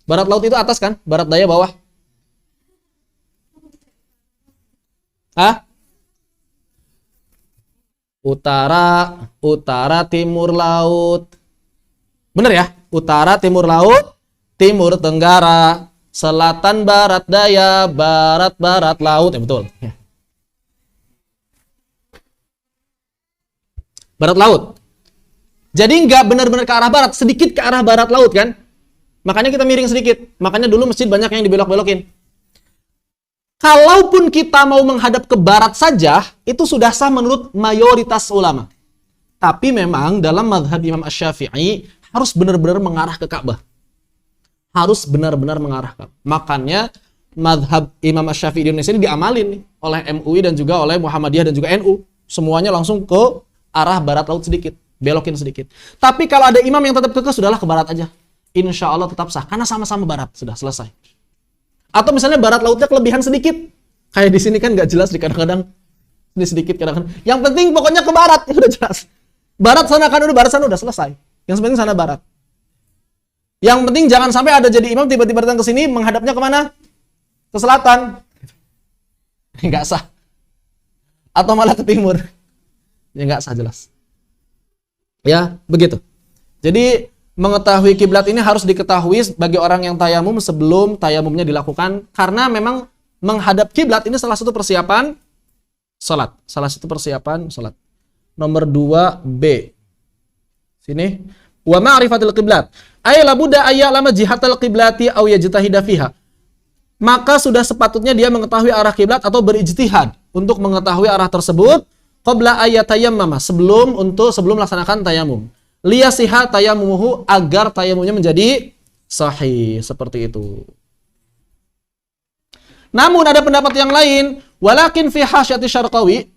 Barat laut itu atas kan? Barat daya bawah. Hah? Utara, timur laut. Bener ya? Utara, timur laut, timur tenggara, selatan, barat daya, barat laut. Ya betul. Barat laut. Jadi nggak benar-benar ke arah barat, sedikit ke arah barat laut kan? Makanya kita miring sedikit. Makanya dulu masjid banyak yang dibelok-belokin. Kalaupun kita mau menghadap ke barat saja, itu sudah sah menurut mayoritas ulama. Tapi memang dalam mazhab Imam Asy-Syafi'i harus benar-benar mengarah ke Ka'bah. Harus benar-benar mengarah ke Ka'bah. Makanya mazhab Imam Asy-Syafi'i di Indonesia ini diamalin nih, oleh MUI dan juga oleh Muhammadiyah dan juga NU. Semuanya langsung ke arah barat laut sedikit, belokin sedikit. Tapi kalau ada imam yang tetap kekeh, sudahlah ke barat aja. Insya Allah tetap sah, karena sama-sama barat, sudah selesai. Atau misalnya barat lautnya kelebihan sedikit. Kayak di sini kan nggak jelas, di kadang-kadang ini sedikit, kadang-kadang. Yang penting pokoknya ke barat, ya udah jelas. Barat sana kan udah, barat sana udah selesai. Yang penting sana barat. Yang penting jangan sampai ada jadi imam tiba-tiba datang ke sini menghadapnya kemana? Ke selatan. Nggak sah. Atau malah ke timur. Ya nggak sah jelas. Ya, begitu. Jadi mengetahui kiblat ini harus diketahui bagi orang yang tayamum sebelum tayamumnya dilakukan, karena memang menghadap kiblat ini salah satu persiapan salat. Salah satu persiapan salat. Nomor 2B. Sini. Wa ma'rifatul qiblat. Ay la budda ayya'lama jihatal qiblati aw yajtahida fiha. Maka sudah sepatutnya dia mengetahui arah kiblat atau berijtihad untuk mengetahui arah tersebut qabla ayyatayammama, sebelum melaksanakan tayamum. Liyasiha tayamumuhu, agar tayamumnya menjadi sahih, seperti itu. Namun ada pendapat yang lain, walakin fi hasyati Syarqawi,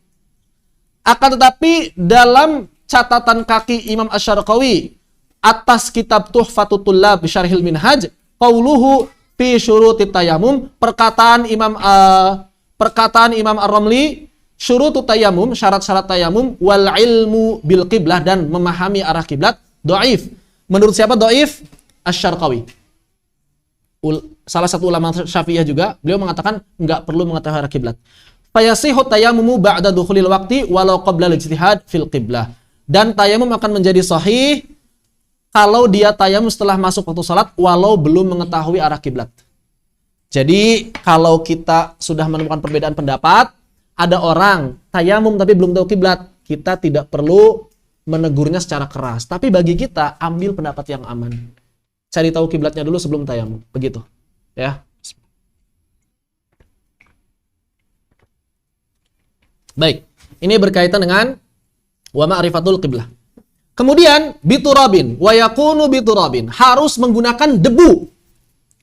akan tetapi dalam catatan kaki Imam Asy-Syarqawi atas kitab Tuhfatut Tullab bi Syarhil Minhaj, qauluhu fi syurutit tayamum, perkataan Imam Ar-Ramli, syurutut tayamum, syarat-syarat tayamum, wal ilmu bil qiblah, dan memahami arah kiblat, dhaif. Menurut siapa dhaif? Asy-Syarqawi. Salah satu ulama Syafi'iyah juga, beliau mengatakan enggak perlu mengetahui arah kiblat. Fayasihu tayamumu ba'da dukhulil waqti walau qabla al-ijtihad fil qiblah. Dan tayamum akan menjadi sahih kalau dia tayamum setelah masuk waktu salat walau belum mengetahui arah kiblat. Jadi kalau kita sudah menemukan perbedaan pendapat, ada orang tayamum tapi belum tahu kiblat, kita tidak perlu menegurnya secara keras. Tapi bagi kita, ambil pendapat yang aman. Cari tahu kiblatnya dulu sebelum tayamum. Begitu. Ya. Baik. Ini berkaitan dengan wa ma'rifatul qiblah. Kemudian biturabin, wa yakunu biturabin, harus menggunakan debu.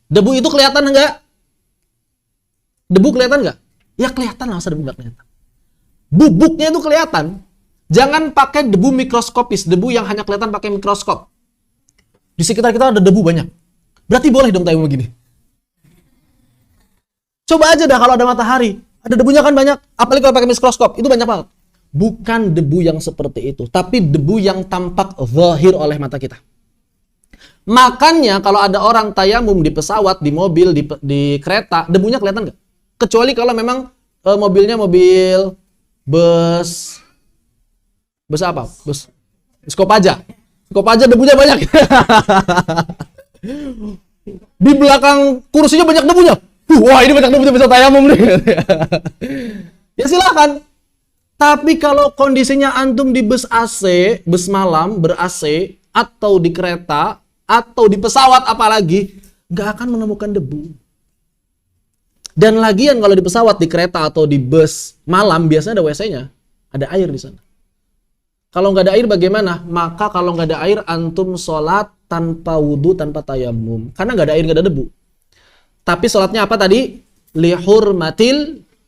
Debu itu kelihatan enggak? Debu kelihatan enggak? Ya kelihatan lah, masa debu nggak kelihatan. Bubuknya itu kelihatan. Jangan pakai debu mikroskopis, debu yang hanya kelihatan pakai mikroskop. Di sekitar kita ada debu banyak. Berarti boleh dong tayamum begini. Coba aja dah kalau ada matahari, ada debunya kan banyak. Apalagi kalau pakai mikroskop, itu banyak banget. Bukan debu yang seperti itu, tapi debu yang tampak zahir oleh mata kita. Makanya kalau ada orang tayamum di pesawat, di mobil, di kereta, debunya kelihatan nggak? Kecuali kalau memang mobilnya mobil bus apa? Bus Kopaja. Kopaja debunya banyak. Di belakang kursinya banyak debunya. Wah, ini banyak debunya, bisa tayamum nih. Ya silakan. Tapi kalau kondisinya antum di bus AC, bus malam ber-AC, atau di kereta, atau di pesawat apalagi, nggak akan menemukan debu. Dan lagian kalau di pesawat, di kereta, atau di bus malam, biasanya ada WC-nya. Ada air di sana. Kalau nggak ada air bagaimana? Maka kalau nggak ada air, antum sholat tanpa wudhu, tanpa tayamum. Karena nggak ada air, nggak ada debu. Tapi sholatnya apa tadi?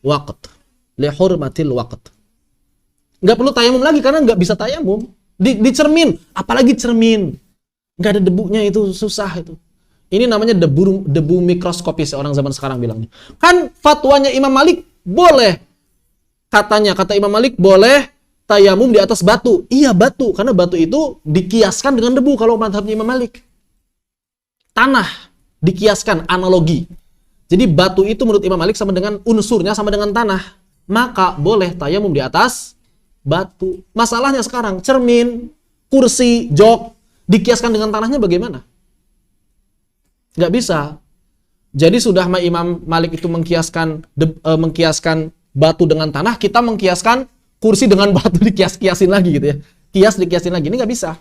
waqt. Li hurmatil waqt. Nggak perlu tayamum lagi karena nggak bisa tayamum. Di cermin, apalagi cermin. Nggak ada debunya, itu susah itu. Ini namanya debu mikroskopis orang zaman sekarang bilangnya. Kan fatwanya Imam Malik boleh. Kata Imam Malik boleh tayamum di atas batu. Iya batu, karena batu itu dikiaskan dengan debu kalau mazhabnya Imam Malik. Tanah dikiaskan, analogi. Jadi batu itu menurut Imam Malik sama dengan unsurnya sama dengan tanah. Maka boleh tayamum di atas batu. Masalahnya sekarang cermin, kursi, jok dikiaskan dengan tanahnya bagaimana? Nggak bisa. Jadi sudah Imam Malik itu mengkiaskan batu dengan tanah, kita mengkiaskan kursi dengan batu dikias-kiasin lagi gitu ya. Kias dikiasin lagi, ini nggak bisa.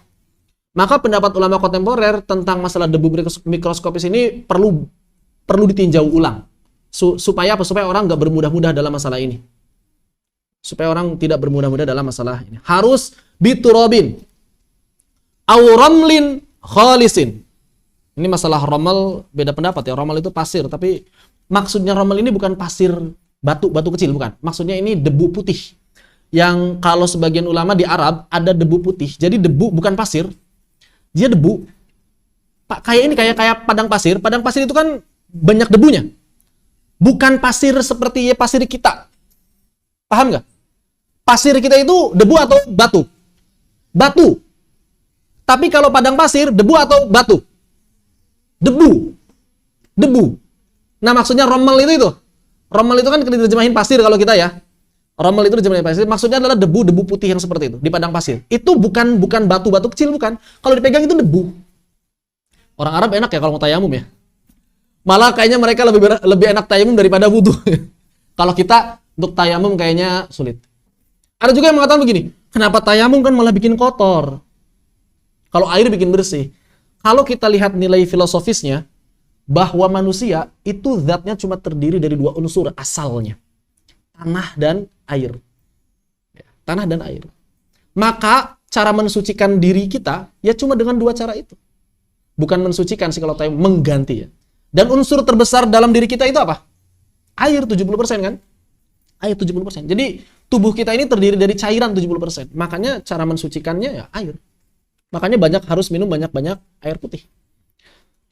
Maka pendapat ulama kontemporer tentang masalah debu mikroskopis ini perlu ditinjau ulang. Supaya apa? Supaya orang nggak bermudah-mudah dalam masalah ini. Supaya orang tidak bermudah-mudah dalam masalah ini. Harus biturobin aw ramlin khalisin. Ini masalah romal beda pendapat ya. Romal itu pasir, tapi maksudnya romal ini bukan pasir batu kecil, bukan. Maksudnya ini debu putih. Yang kalau sebagian ulama di Arab ada debu putih. Jadi debu bukan pasir. Dia debu. Kayak ini kayak padang pasir. Padang pasir itu kan banyak debunya. Bukan pasir seperti pasir kita. Paham nggak? Pasir kita itu debu atau batu? Batu. Tapi kalau padang pasir, debu atau batu? Debu. Nah maksudnya rommel itu. Rommel itu kan diterjemahin pasir kalau kita ya. Rommel itu diterjemahin pasir. Maksudnya adalah debu putih yang seperti itu di padang pasir. Itu bukan batu kecil, bukan. Kalau dipegang itu debu. Orang Arab enak ya kalau mau tayamum ya. Malah kayaknya mereka lebih enak tayamum daripada wudu. Kalau kita untuk tayamum kayaknya sulit. Ada juga yang mengatakan begini, kenapa tayamum kan malah bikin kotor? Kalau air bikin bersih. Kalau kita lihat nilai filosofisnya, bahwa manusia itu zatnya cuma terdiri dari dua unsur asalnya. Tanah dan air. Tanah dan air. Maka cara mensucikan diri kita, ya cuma dengan dua cara itu. Bukan mensucikan sih kalau tayamum, mengganti ya. Dan unsur terbesar dalam diri kita itu apa? Air 70% kan? Air 70%. Jadi tubuh kita ini terdiri dari cairan 70%. Makanya cara mensucikannya ya air. Makanya harus minum banyak-banyak air putih.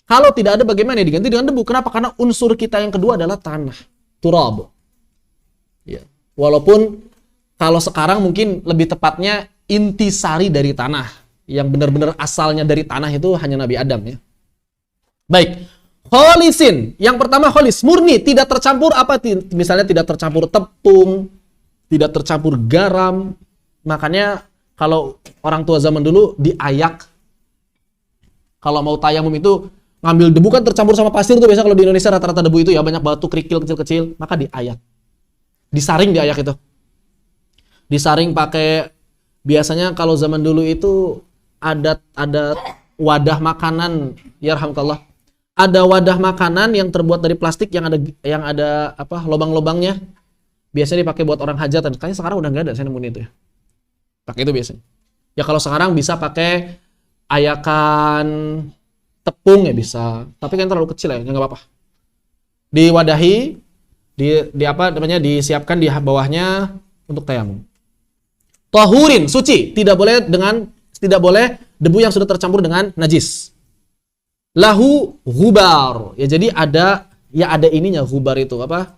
Kalau tidak ada bagaimana diganti dengan debu? Kenapa? Karena unsur kita yang kedua adalah tanah. Turab. Ya. Walaupun kalau sekarang mungkin lebih tepatnya intisari dari tanah. Yang benar-benar asalnya dari tanah itu hanya Nabi Adam ya. Baik. Kholisin. Yang pertama kholis. Murni. Tidak tercampur apa? Misalnya tidak tercampur tepung. Tidak tercampur garam. Makanya kalau orang tua zaman dulu diayak. Kalau mau tayamum itu ngambil debu kan tercampur sama pasir tuh biasa kalau di Indonesia rata-rata debu itu ya banyak batu kerikil kecil-kecil, maka diayak. Disaring diayak itu. Disaring pakai biasanya kalau zaman dulu itu ada wadah makanan, yarhamkallah. Ada wadah makanan yang terbuat dari plastik yang ada lubang-lubangnya. Biasanya dipakai buat orang hajatan. Kayaknya sekarang udah nggak ada, saya nemuin itu ya. Pakai itu biasanya. Ya kalau sekarang bisa pakai ayakan tepung ya bisa. Tapi kan terlalu kecil ya, nggak apa-apa. Diwadahi, disiapkan di bawahnya untuk tayamum. Tahurin, suci, tidak boleh debu yang sudah tercampur dengan najis. Lahu ghubar. Ya jadi ada ininya ghubar itu apa?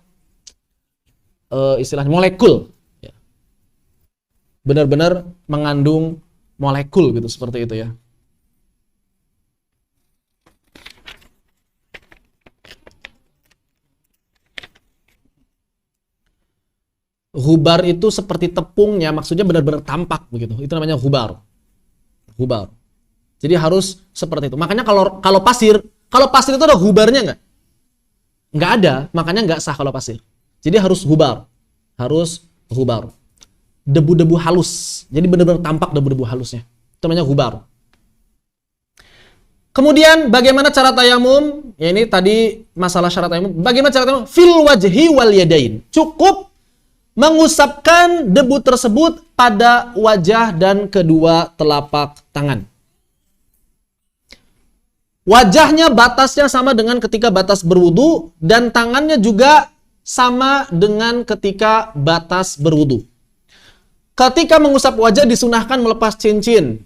Istilahnya molekul. Benar-benar mengandung molekul gitu seperti itu ya. Ghubar itu seperti tepungnya, maksudnya benar-benar tampak begitu. Itu namanya ghubar. Ghubar. Jadi harus seperti itu. Makanya kalau pasir itu ada ghubarnya nggak? Nggak ada, makanya nggak sah kalau pasir. Jadi harus ghubar. Harus ghubar. Debu-debu halus. Jadi benar-benar tampak debu-debu halusnya. Itu namanya ghubar. Kemudian bagaimana cara tayamum? Ya ini tadi masalah syarat tayamum. Bagaimana cara tayamum? Fil wajhi wal yadain. Cukup mengusapkan debu tersebut pada wajah dan kedua telapak tangan. Wajahnya batasnya sama dengan ketika batas berwudu dan tangannya juga sama dengan ketika batas berwudu. Ketika mengusap wajah disunahkan melepas cincin.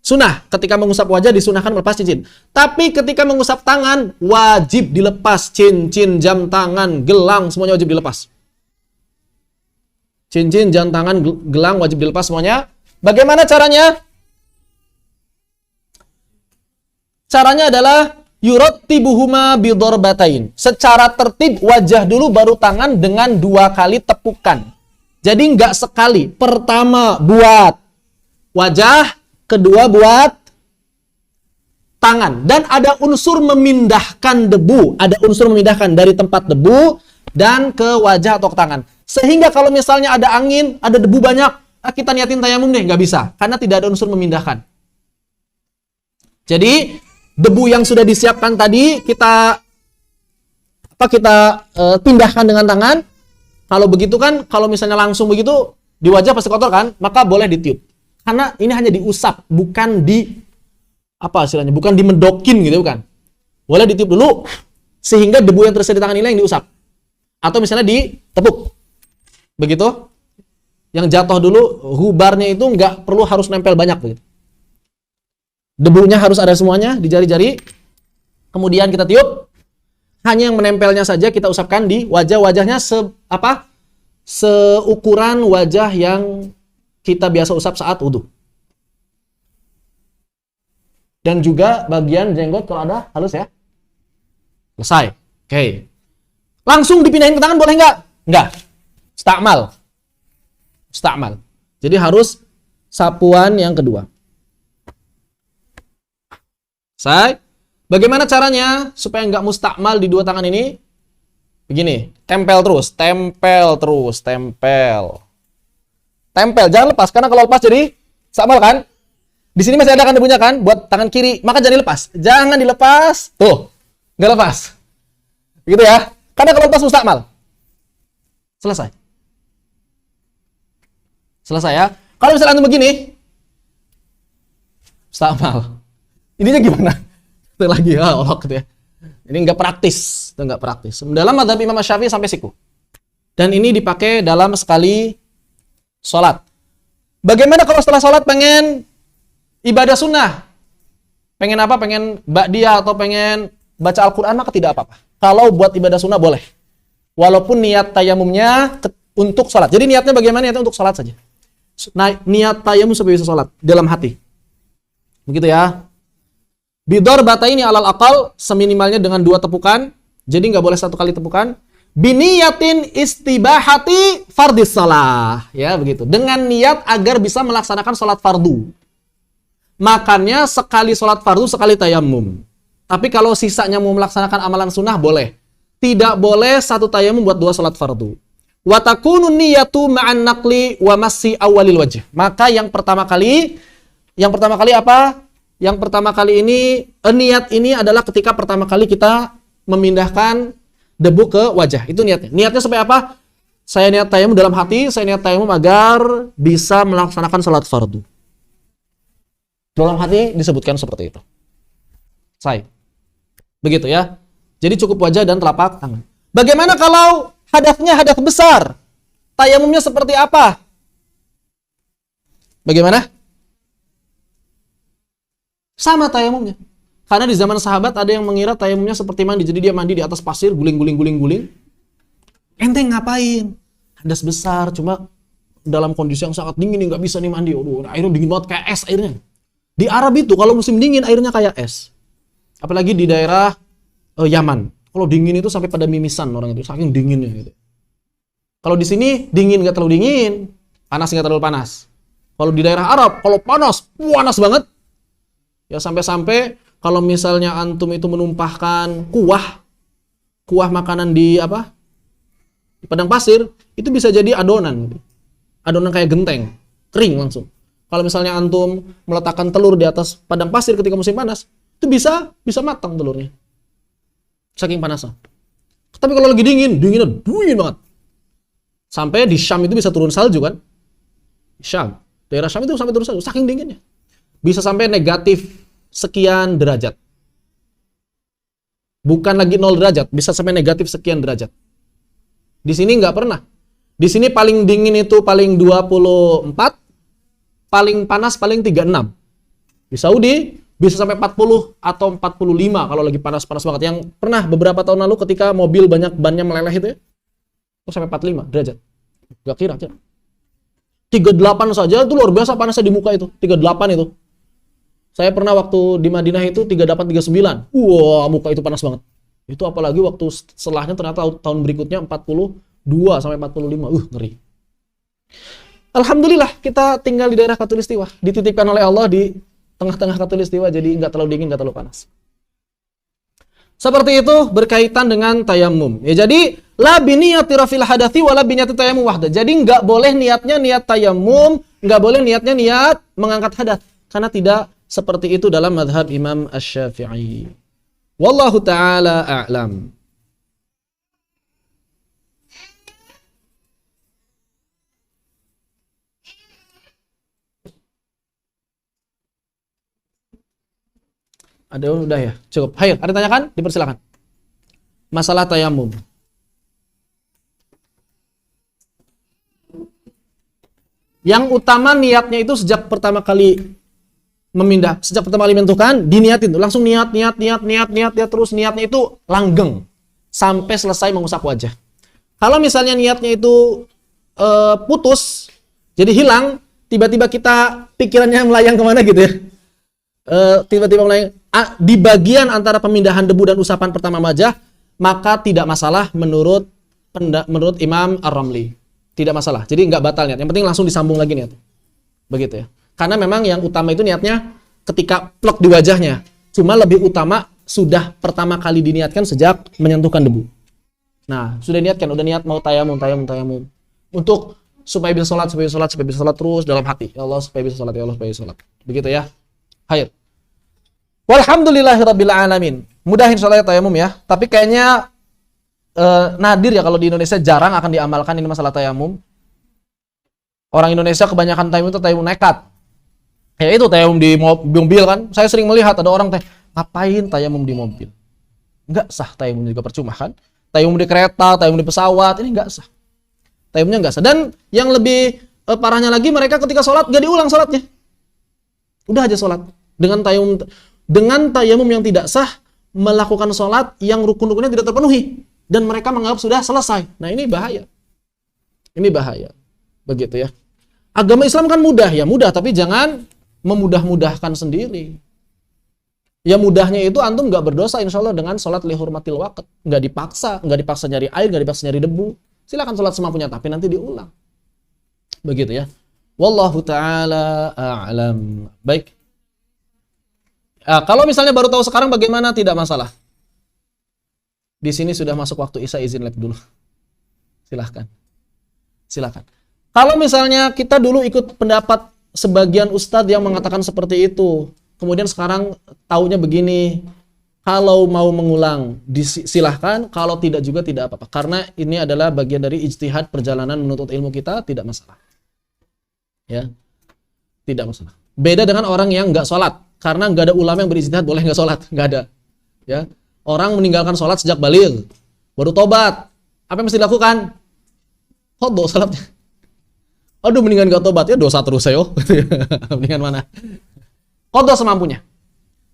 Sunnah, ketika mengusap wajah disunahkan melepas cincin. Tapi ketika mengusap tangan, wajib dilepas cincin, jam tangan, gelang, semuanya wajib dilepas. Cincin, jam tangan, gelang wajib dilepas semuanya. Bagaimana caranya? Caranya adalah yurattibuhuma bidorbatain. Secara tertib wajah dulu baru tangan dengan 2 kali tepukan. Jadi nggak sekali. Pertama buat wajah, kedua buat tangan. Dan ada unsur memindahkan debu. Ada unsur memindahkan dari tempat debu dan ke wajah atau ke tangan. Sehingga kalau misalnya ada angin, ada debu banyak, kita niatin tayamum deh, nggak bisa. Karena tidak ada unsur memindahkan. Jadi, debu yang sudah disiapkan tadi, kita pindahkan dengan tangan. Kalau begitu kan, kalau misalnya langsung begitu, di wajah pasti kotor kan, maka boleh ditiup. Karena ini hanya diusap, bukan bukan dimendokin gitu, bukan. Boleh ditiup dulu, sehingga debu yang tersedia di tangan ini yang diusap. Atau misalnya ditepuk. Begitu. Yang jatuh dulu, hubarnya itu nggak perlu harus nempel banyak. Begitu. Debunya harus ada semuanya di jari-jari. Kemudian kita tiup. Hanya yang menempelnya saja kita usapkan di wajah-wajahnya seukuran wajah yang kita biasa usap saat wudu. Dan juga bagian jenggot kalau ada halus ya. Selesai. Oke. Langsung dipindahin ke tangan boleh nggak? Nggak. Mustakmal. Jadi harus sapuan yang kedua. Selesai. Bagaimana caranya supaya nggak mustakmal di 2 tangan ini? Begini, tempel terus. Tempel, jangan lepas. Karena kalau lepas jadi mustakmal kan? Di sini masih ada kan debunya kan? Buat tangan kiri, maka jangan dilepas. Jangan dilepas. Tuh, nggak lepas. Begitu ya. Karena kalau lepas mustakmal. Selesai ya. Kalau misalnya antum begini, mustakmal. Ininya gimana? Itu lagi Allah gitu ya. Ini nggak praktis, Dalam mazhab Imam Syafi'i sampai siku. Dan ini dipakai dalam sekali sholat. Bagaimana kalau setelah sholat pengen ibadah sunnah? Pengen apa? Pengen ba'diyah atau pengen baca Al-Quran, maka tidak apa-apa. Kalau buat ibadah sunnah boleh. Walaupun niat tayamumnya untuk sholat. Jadi niatnya bagaimana? Niatnya untuk sholat saja. Nah, niat tayamum supaya bisa sholat dalam hati. Begitu ya. Bidorbatain alal aqal, seminimalnya dengan 2 tepukan. Jadi nggak boleh 1 kali tepukan. Biniyatin istibahati fardis shalah. Ya, begitu. Dengan niat agar bisa melaksanakan sholat fardu. Makanya sekali sholat fardu, sekali tayamum. Tapi kalau sisanya mau melaksanakan amalan sunnah, boleh. Tidak boleh 1 tayamum buat 2 sholat fardu. Wa takunu niyatu ma'an naqli wa massi awalil wajh. Maka yang pertama kali apa? Yang pertama kali ini, niat ini adalah ketika pertama kali kita memindahkan debu ke wajah. Itu niatnya. Niatnya supaya apa? Saya niat tayamum dalam hati, saya niat tayamum agar bisa melaksanakan salat fardu. Dalam hati disebutkan seperti itu. Begitu ya. Jadi cukup wajah dan telapak tangan. Bagaimana kalau hadasnya hadas besar? Tayamumnya seperti apa? Bagaimana? Sama tayamumnya. Karena di zaman sahabat ada yang mengira tayamumnya seperti mandi. Jadi dia mandi di atas pasir, guling. Ente ngapain? Hadas besar, cuma dalam kondisi yang sangat dingin, nggak bisa nih mandi. Aduh, airnya dingin banget, kayak es airnya. Di Arab itu kalau musim dingin airnya kayak es. Apalagi di daerah Yaman. Kalau dingin itu sampai pada mimisan orang itu, saking dinginnya gitu. Kalau di sini dingin nggak terlalu dingin, panas nggak terlalu panas. Kalau di daerah Arab, kalau panas banget. Ya sampai-sampai kalau misalnya antum itu menumpahkan kuah makanan di padang pasir, itu bisa jadi adonan. Adonan kayak genteng, kering langsung. Kalau misalnya antum meletakkan telur di atas padang pasir ketika musim panas, itu bisa matang telurnya. Saking panasnya. Tapi kalau lagi dingin banget. Sampai di Syam itu bisa turun salju kan? Syam, daerah Syam itu sampai turun salju, saking dinginnya. Bisa sampai negatif sekian derajat. Bukan lagi 0 derajat, bisa sampai negatif sekian derajat. Di sini nggak pernah. Di sini paling dingin itu paling 24, paling panas paling 36. Di Saudi bisa sampai 40 atau 45 kalau lagi panas-panas banget. Yang pernah beberapa tahun lalu ketika mobil banyak bannya meleleh itu ya, itu sampai 45 derajat. Gak kira. 38 saja itu luar biasa panasnya di muka itu. 38 itu. Saya pernah waktu di Madinah itu 38, 39. Wah, muka itu panas banget. Itu apalagi waktu setelahnya ternyata tahun berikutnya 42 sampai 45. Ngeri. Alhamdulillah kita tinggal di daerah Khatulistiwa. Dititipkan oleh Allah di tengah-tengah Khatulistiwa, jadi nggak terlalu dingin, nggak terlalu panas. Seperti itu berkaitan dengan tayamum. Ya, jadi la biniyati rafil hadathi wala biniyati tayamum wahda. Jadi nggak boleh niatnya niat tayamum, nggak boleh niatnya niat mengangkat hadas, karena tidak seperti itu dalam mazhab Imam Asy-Syafi'i. Wallahu taala a'lam. Ada udah ya? Cukup. Hayır, ada tanyakan? Dipersilakan. Masalah tayamum. Yang utama niatnya itu sejak pertama kali memindah, sejak pertama kali menentukan, diniatin tuh. Langsung niat terus niatnya itu langgeng sampai selesai mengusap wajah. Kalau misalnya niatnya itu putus, jadi hilang, tiba-tiba kita pikirannya melayang kemana gitu ya. Tiba-tiba melayang di bagian antara pemindahan debu dan usapan pertama wajah, maka tidak masalah menurut Imam Ar-Ramli. Tidak masalah. Jadi nggak batal niat. Yang penting langsung disambung lagi niat. Begitu ya. Karena memang yang utama itu niatnya ketika plek di wajahnya. Cuma lebih utama sudah pertama kali diniatkan sejak menyentuhkan debu. Nah, sudah niatkan, udah niat mau tayamum. Untuk supaya bisa sholat terus dalam hati. Ya Allah supaya bisa sholat, ya Allah supaya bisa sholat. Begitu ya. Khair. Walhamdulillahirabbil alamin. Mudah insyaallah ya tayamum ya. Tapi kayaknya nadir ya kalau di Indonesia jarang akan diamalkan ini masalah tayamum. Orang Indonesia kebanyakan tayamum itu tayamum nekat. Ya itu tayamum di mobil kan. Saya sering melihat ada orang ngapain tayamum di mobil. Enggak sah, tayamum juga percuma kan. Tayamum di kereta, tayamum di pesawat, ini enggak sah. Tayamumnya enggak sah. Dan yang lebih parahnya lagi, mereka ketika sholat enggak diulang sholatnya. Udah aja sholat. Dengan tayamum yang tidak sah, melakukan sholat yang rukun-rukunnya tidak terpenuhi. Dan mereka menganggap sudah selesai. Nah ini bahaya. Ini bahaya. Begitu ya. Agama Islam kan mudah ya, mudah. Tapi jangan memudah-mudahkan sendiri. Ya mudahnya itu antum nggak berdosa insya Allah dengan sholat lihurmatil waqt. Nggak dipaksa nyari air, nggak dipaksa nyari debu. Silakan sholat semampunya, tapi nanti diulang. Begitu ya. Wallahu ta'ala a'lam. Baik. Kalau misalnya baru tahu sekarang bagaimana, tidak masalah. Di sini sudah masuk waktu Isya, izin live dulu. Silahkan. Kalau misalnya kita dulu ikut pendapat sebagian ustadz yang mengatakan seperti itu, kemudian sekarang taunya begini, kalau mau mengulang silahkan, kalau tidak juga tidak apa-apa. Karena ini adalah bagian dari ijtihad perjalanan menuntut ilmu kita, tidak masalah. Ya, tidak masalah. Beda dengan orang yang nggak sholat, karena nggak ada ulama yang berijtihad boleh nggak sholat, nggak ada. Ya, orang meninggalkan sholat sejak baligh, baru tobat, apa yang mesti dilakukan? Qadha sholatnya. Aduh, mendingan nggak tobat ya, dosa terus saya. Mendingan mana? Qadha semampunya.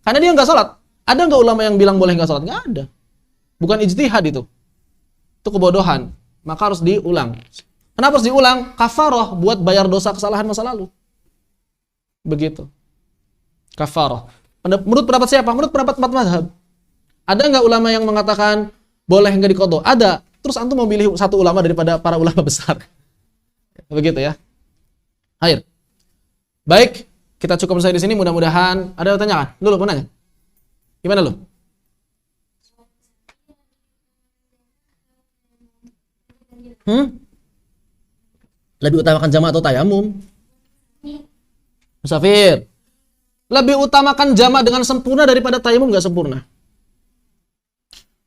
Karena dia nggak sholat. Ada nggak ulama yang bilang boleh nggak sholat? Nggak ada. Bukan ijtihad itu. Itu kebodohan. Maka harus diulang. Kenapa harus diulang? Kafarah buat bayar dosa kesalahan masa lalu. Begitu. Kafarah. Menurut pendapat siapa? Menurut pendapat 4 mazhab. Ada nggak ulama yang mengatakan boleh nggak diqadha? Ada. Terus antum mau pilih satu ulama daripada para ulama besar. Begitu ya. Akhir. Baik, kita cukup sampai di sini. Mudah-mudahan ada pertanyaan. Lu mau nanya? Gimana lu? Lebih utamakan jamaah atau tayamum? Musafir. Lebih utamakan jamaah dengan sempurna daripada tayamum nggak sempurna.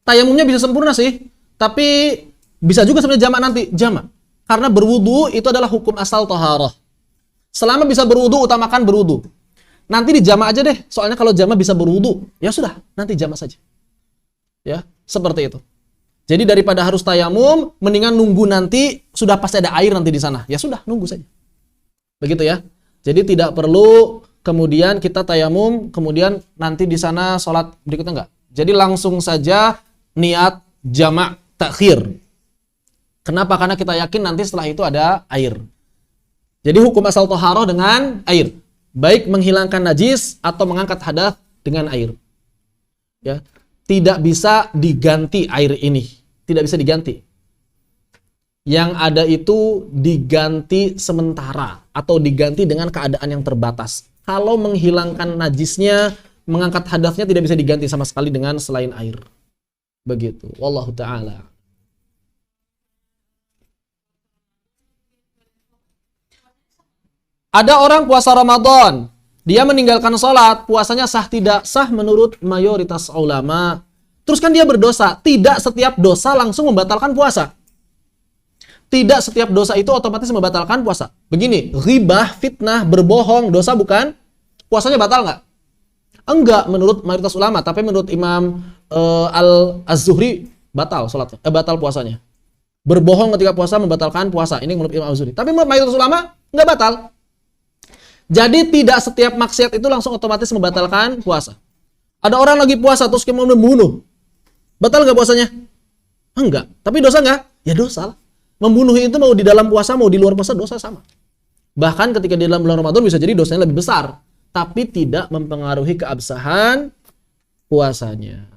Tayamumnya bisa sempurna sih, tapi bisa juga sebenarnya jamaah nanti. Jamaah. Karena berwudu itu adalah hukum asal taharah. Selama bisa berwudu, utamakan berwudu. Nanti di jamaah aja deh. Soalnya kalau jamaah bisa berwudu, ya sudah, nanti jamaah saja. Ya, seperti itu. Jadi daripada harus tayamum, mendingan nunggu nanti sudah pasti ada air nanti di sana. Ya sudah, nunggu saja. Begitu ya. Jadi tidak perlu kemudian kita tayamum, kemudian nanti di sana sholat berikutnya enggak. Jadi langsung saja niat jamak takhir. Kenapa? Karena kita yakin nanti setelah itu ada air. Jadi hukum asal toharoh dengan air. Baik menghilangkan najis atau mengangkat hadas dengan air. Ya. Tidak bisa diganti air ini. Tidak bisa diganti. Yang ada itu diganti sementara atau diganti dengan keadaan yang terbatas. Kalau menghilangkan najisnya, mengangkat hadasnya tidak bisa diganti sama sekali dengan selain air. Begitu. Wallahu ta'ala. Ada orang puasa Ramadan, dia meninggalkan sholat, puasanya sah tidak? Sah menurut mayoritas ulama. Terus kan dia berdosa. Tidak setiap dosa langsung membatalkan puasa. Tidak setiap dosa itu otomatis membatalkan puasa. Begini, ghibah, fitnah, berbohong, dosa bukan? Puasanya batal nggak? Enggak menurut mayoritas ulama, tapi menurut Imam Az-Zuhri batal sholatnya, batal puasanya. Berbohong ketika puasa membatalkan puasa. Ini menurut Imam Az-Zuhri. Tapi menurut mayoritas ulama nggak batal. Jadi tidak setiap maksiat itu langsung otomatis membatalkan puasa. Ada orang lagi puasa terus kemudian membunuh. Batal nggak puasanya? Enggak. Tapi dosa nggak? Ya dosa lah. Membunuh itu mau di dalam puasa mau di luar puasa dosa sama. Bahkan ketika di dalam bulan Ramadan bisa jadi dosanya lebih besar. Tapi tidak mempengaruhi keabsahan puasanya.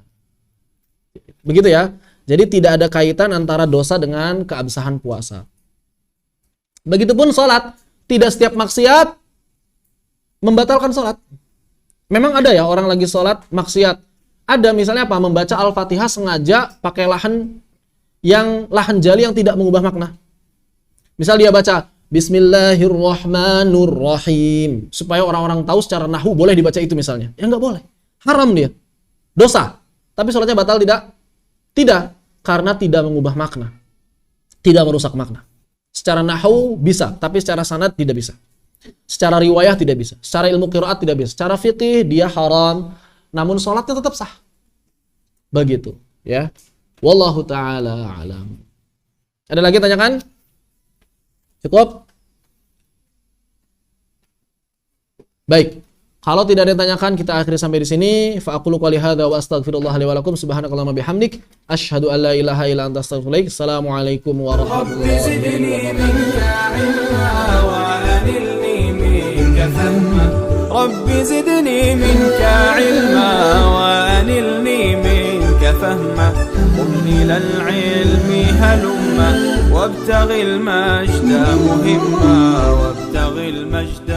Begitu ya. Jadi tidak ada kaitan antara dosa dengan keabsahan puasa. Begitupun sholat. Tidak setiap maksiat membatalkan sholat. Memang ada ya orang lagi sholat maksiat. Ada misalnya apa? Membaca Al-Fatihah sengaja pakai lahan jali yang tidak mengubah makna. Misal dia baca Bismillahirrahmanirrahim supaya orang-orang tahu secara nahwu boleh dibaca itu misalnya. Ya nggak boleh. Haram dia. Dosa. Tapi sholatnya batal tidak? Tidak. Karena tidak mengubah makna. Tidak merusak makna. Secara nahwu bisa, tapi secara sanad tidak bisa. Secara riwayah tidak bisa. Secara ilmu qiraat tidak bisa. Secara fikih dia haram. Namun sholatnya tetap sah. Begitu. Ya. Wallahu ta'ala alam. Ada lagi tanyakan? Cukup? Baik. Kalau tidak ada yang tanyakan, kita akhiri sampai di sini. Fa aqulu qouli hadza wa astaghfirullah li wa lakum subhanakallahumma bihamdik asyhadu an la ilaha illa anta astaghfiruka. Assalamualaikum warahmatullahi wabarakatuh. رب زدني منك علما وأنلني منك فهما قم إلى العلم هلما وابتغ المجد مهما وابتغ المجد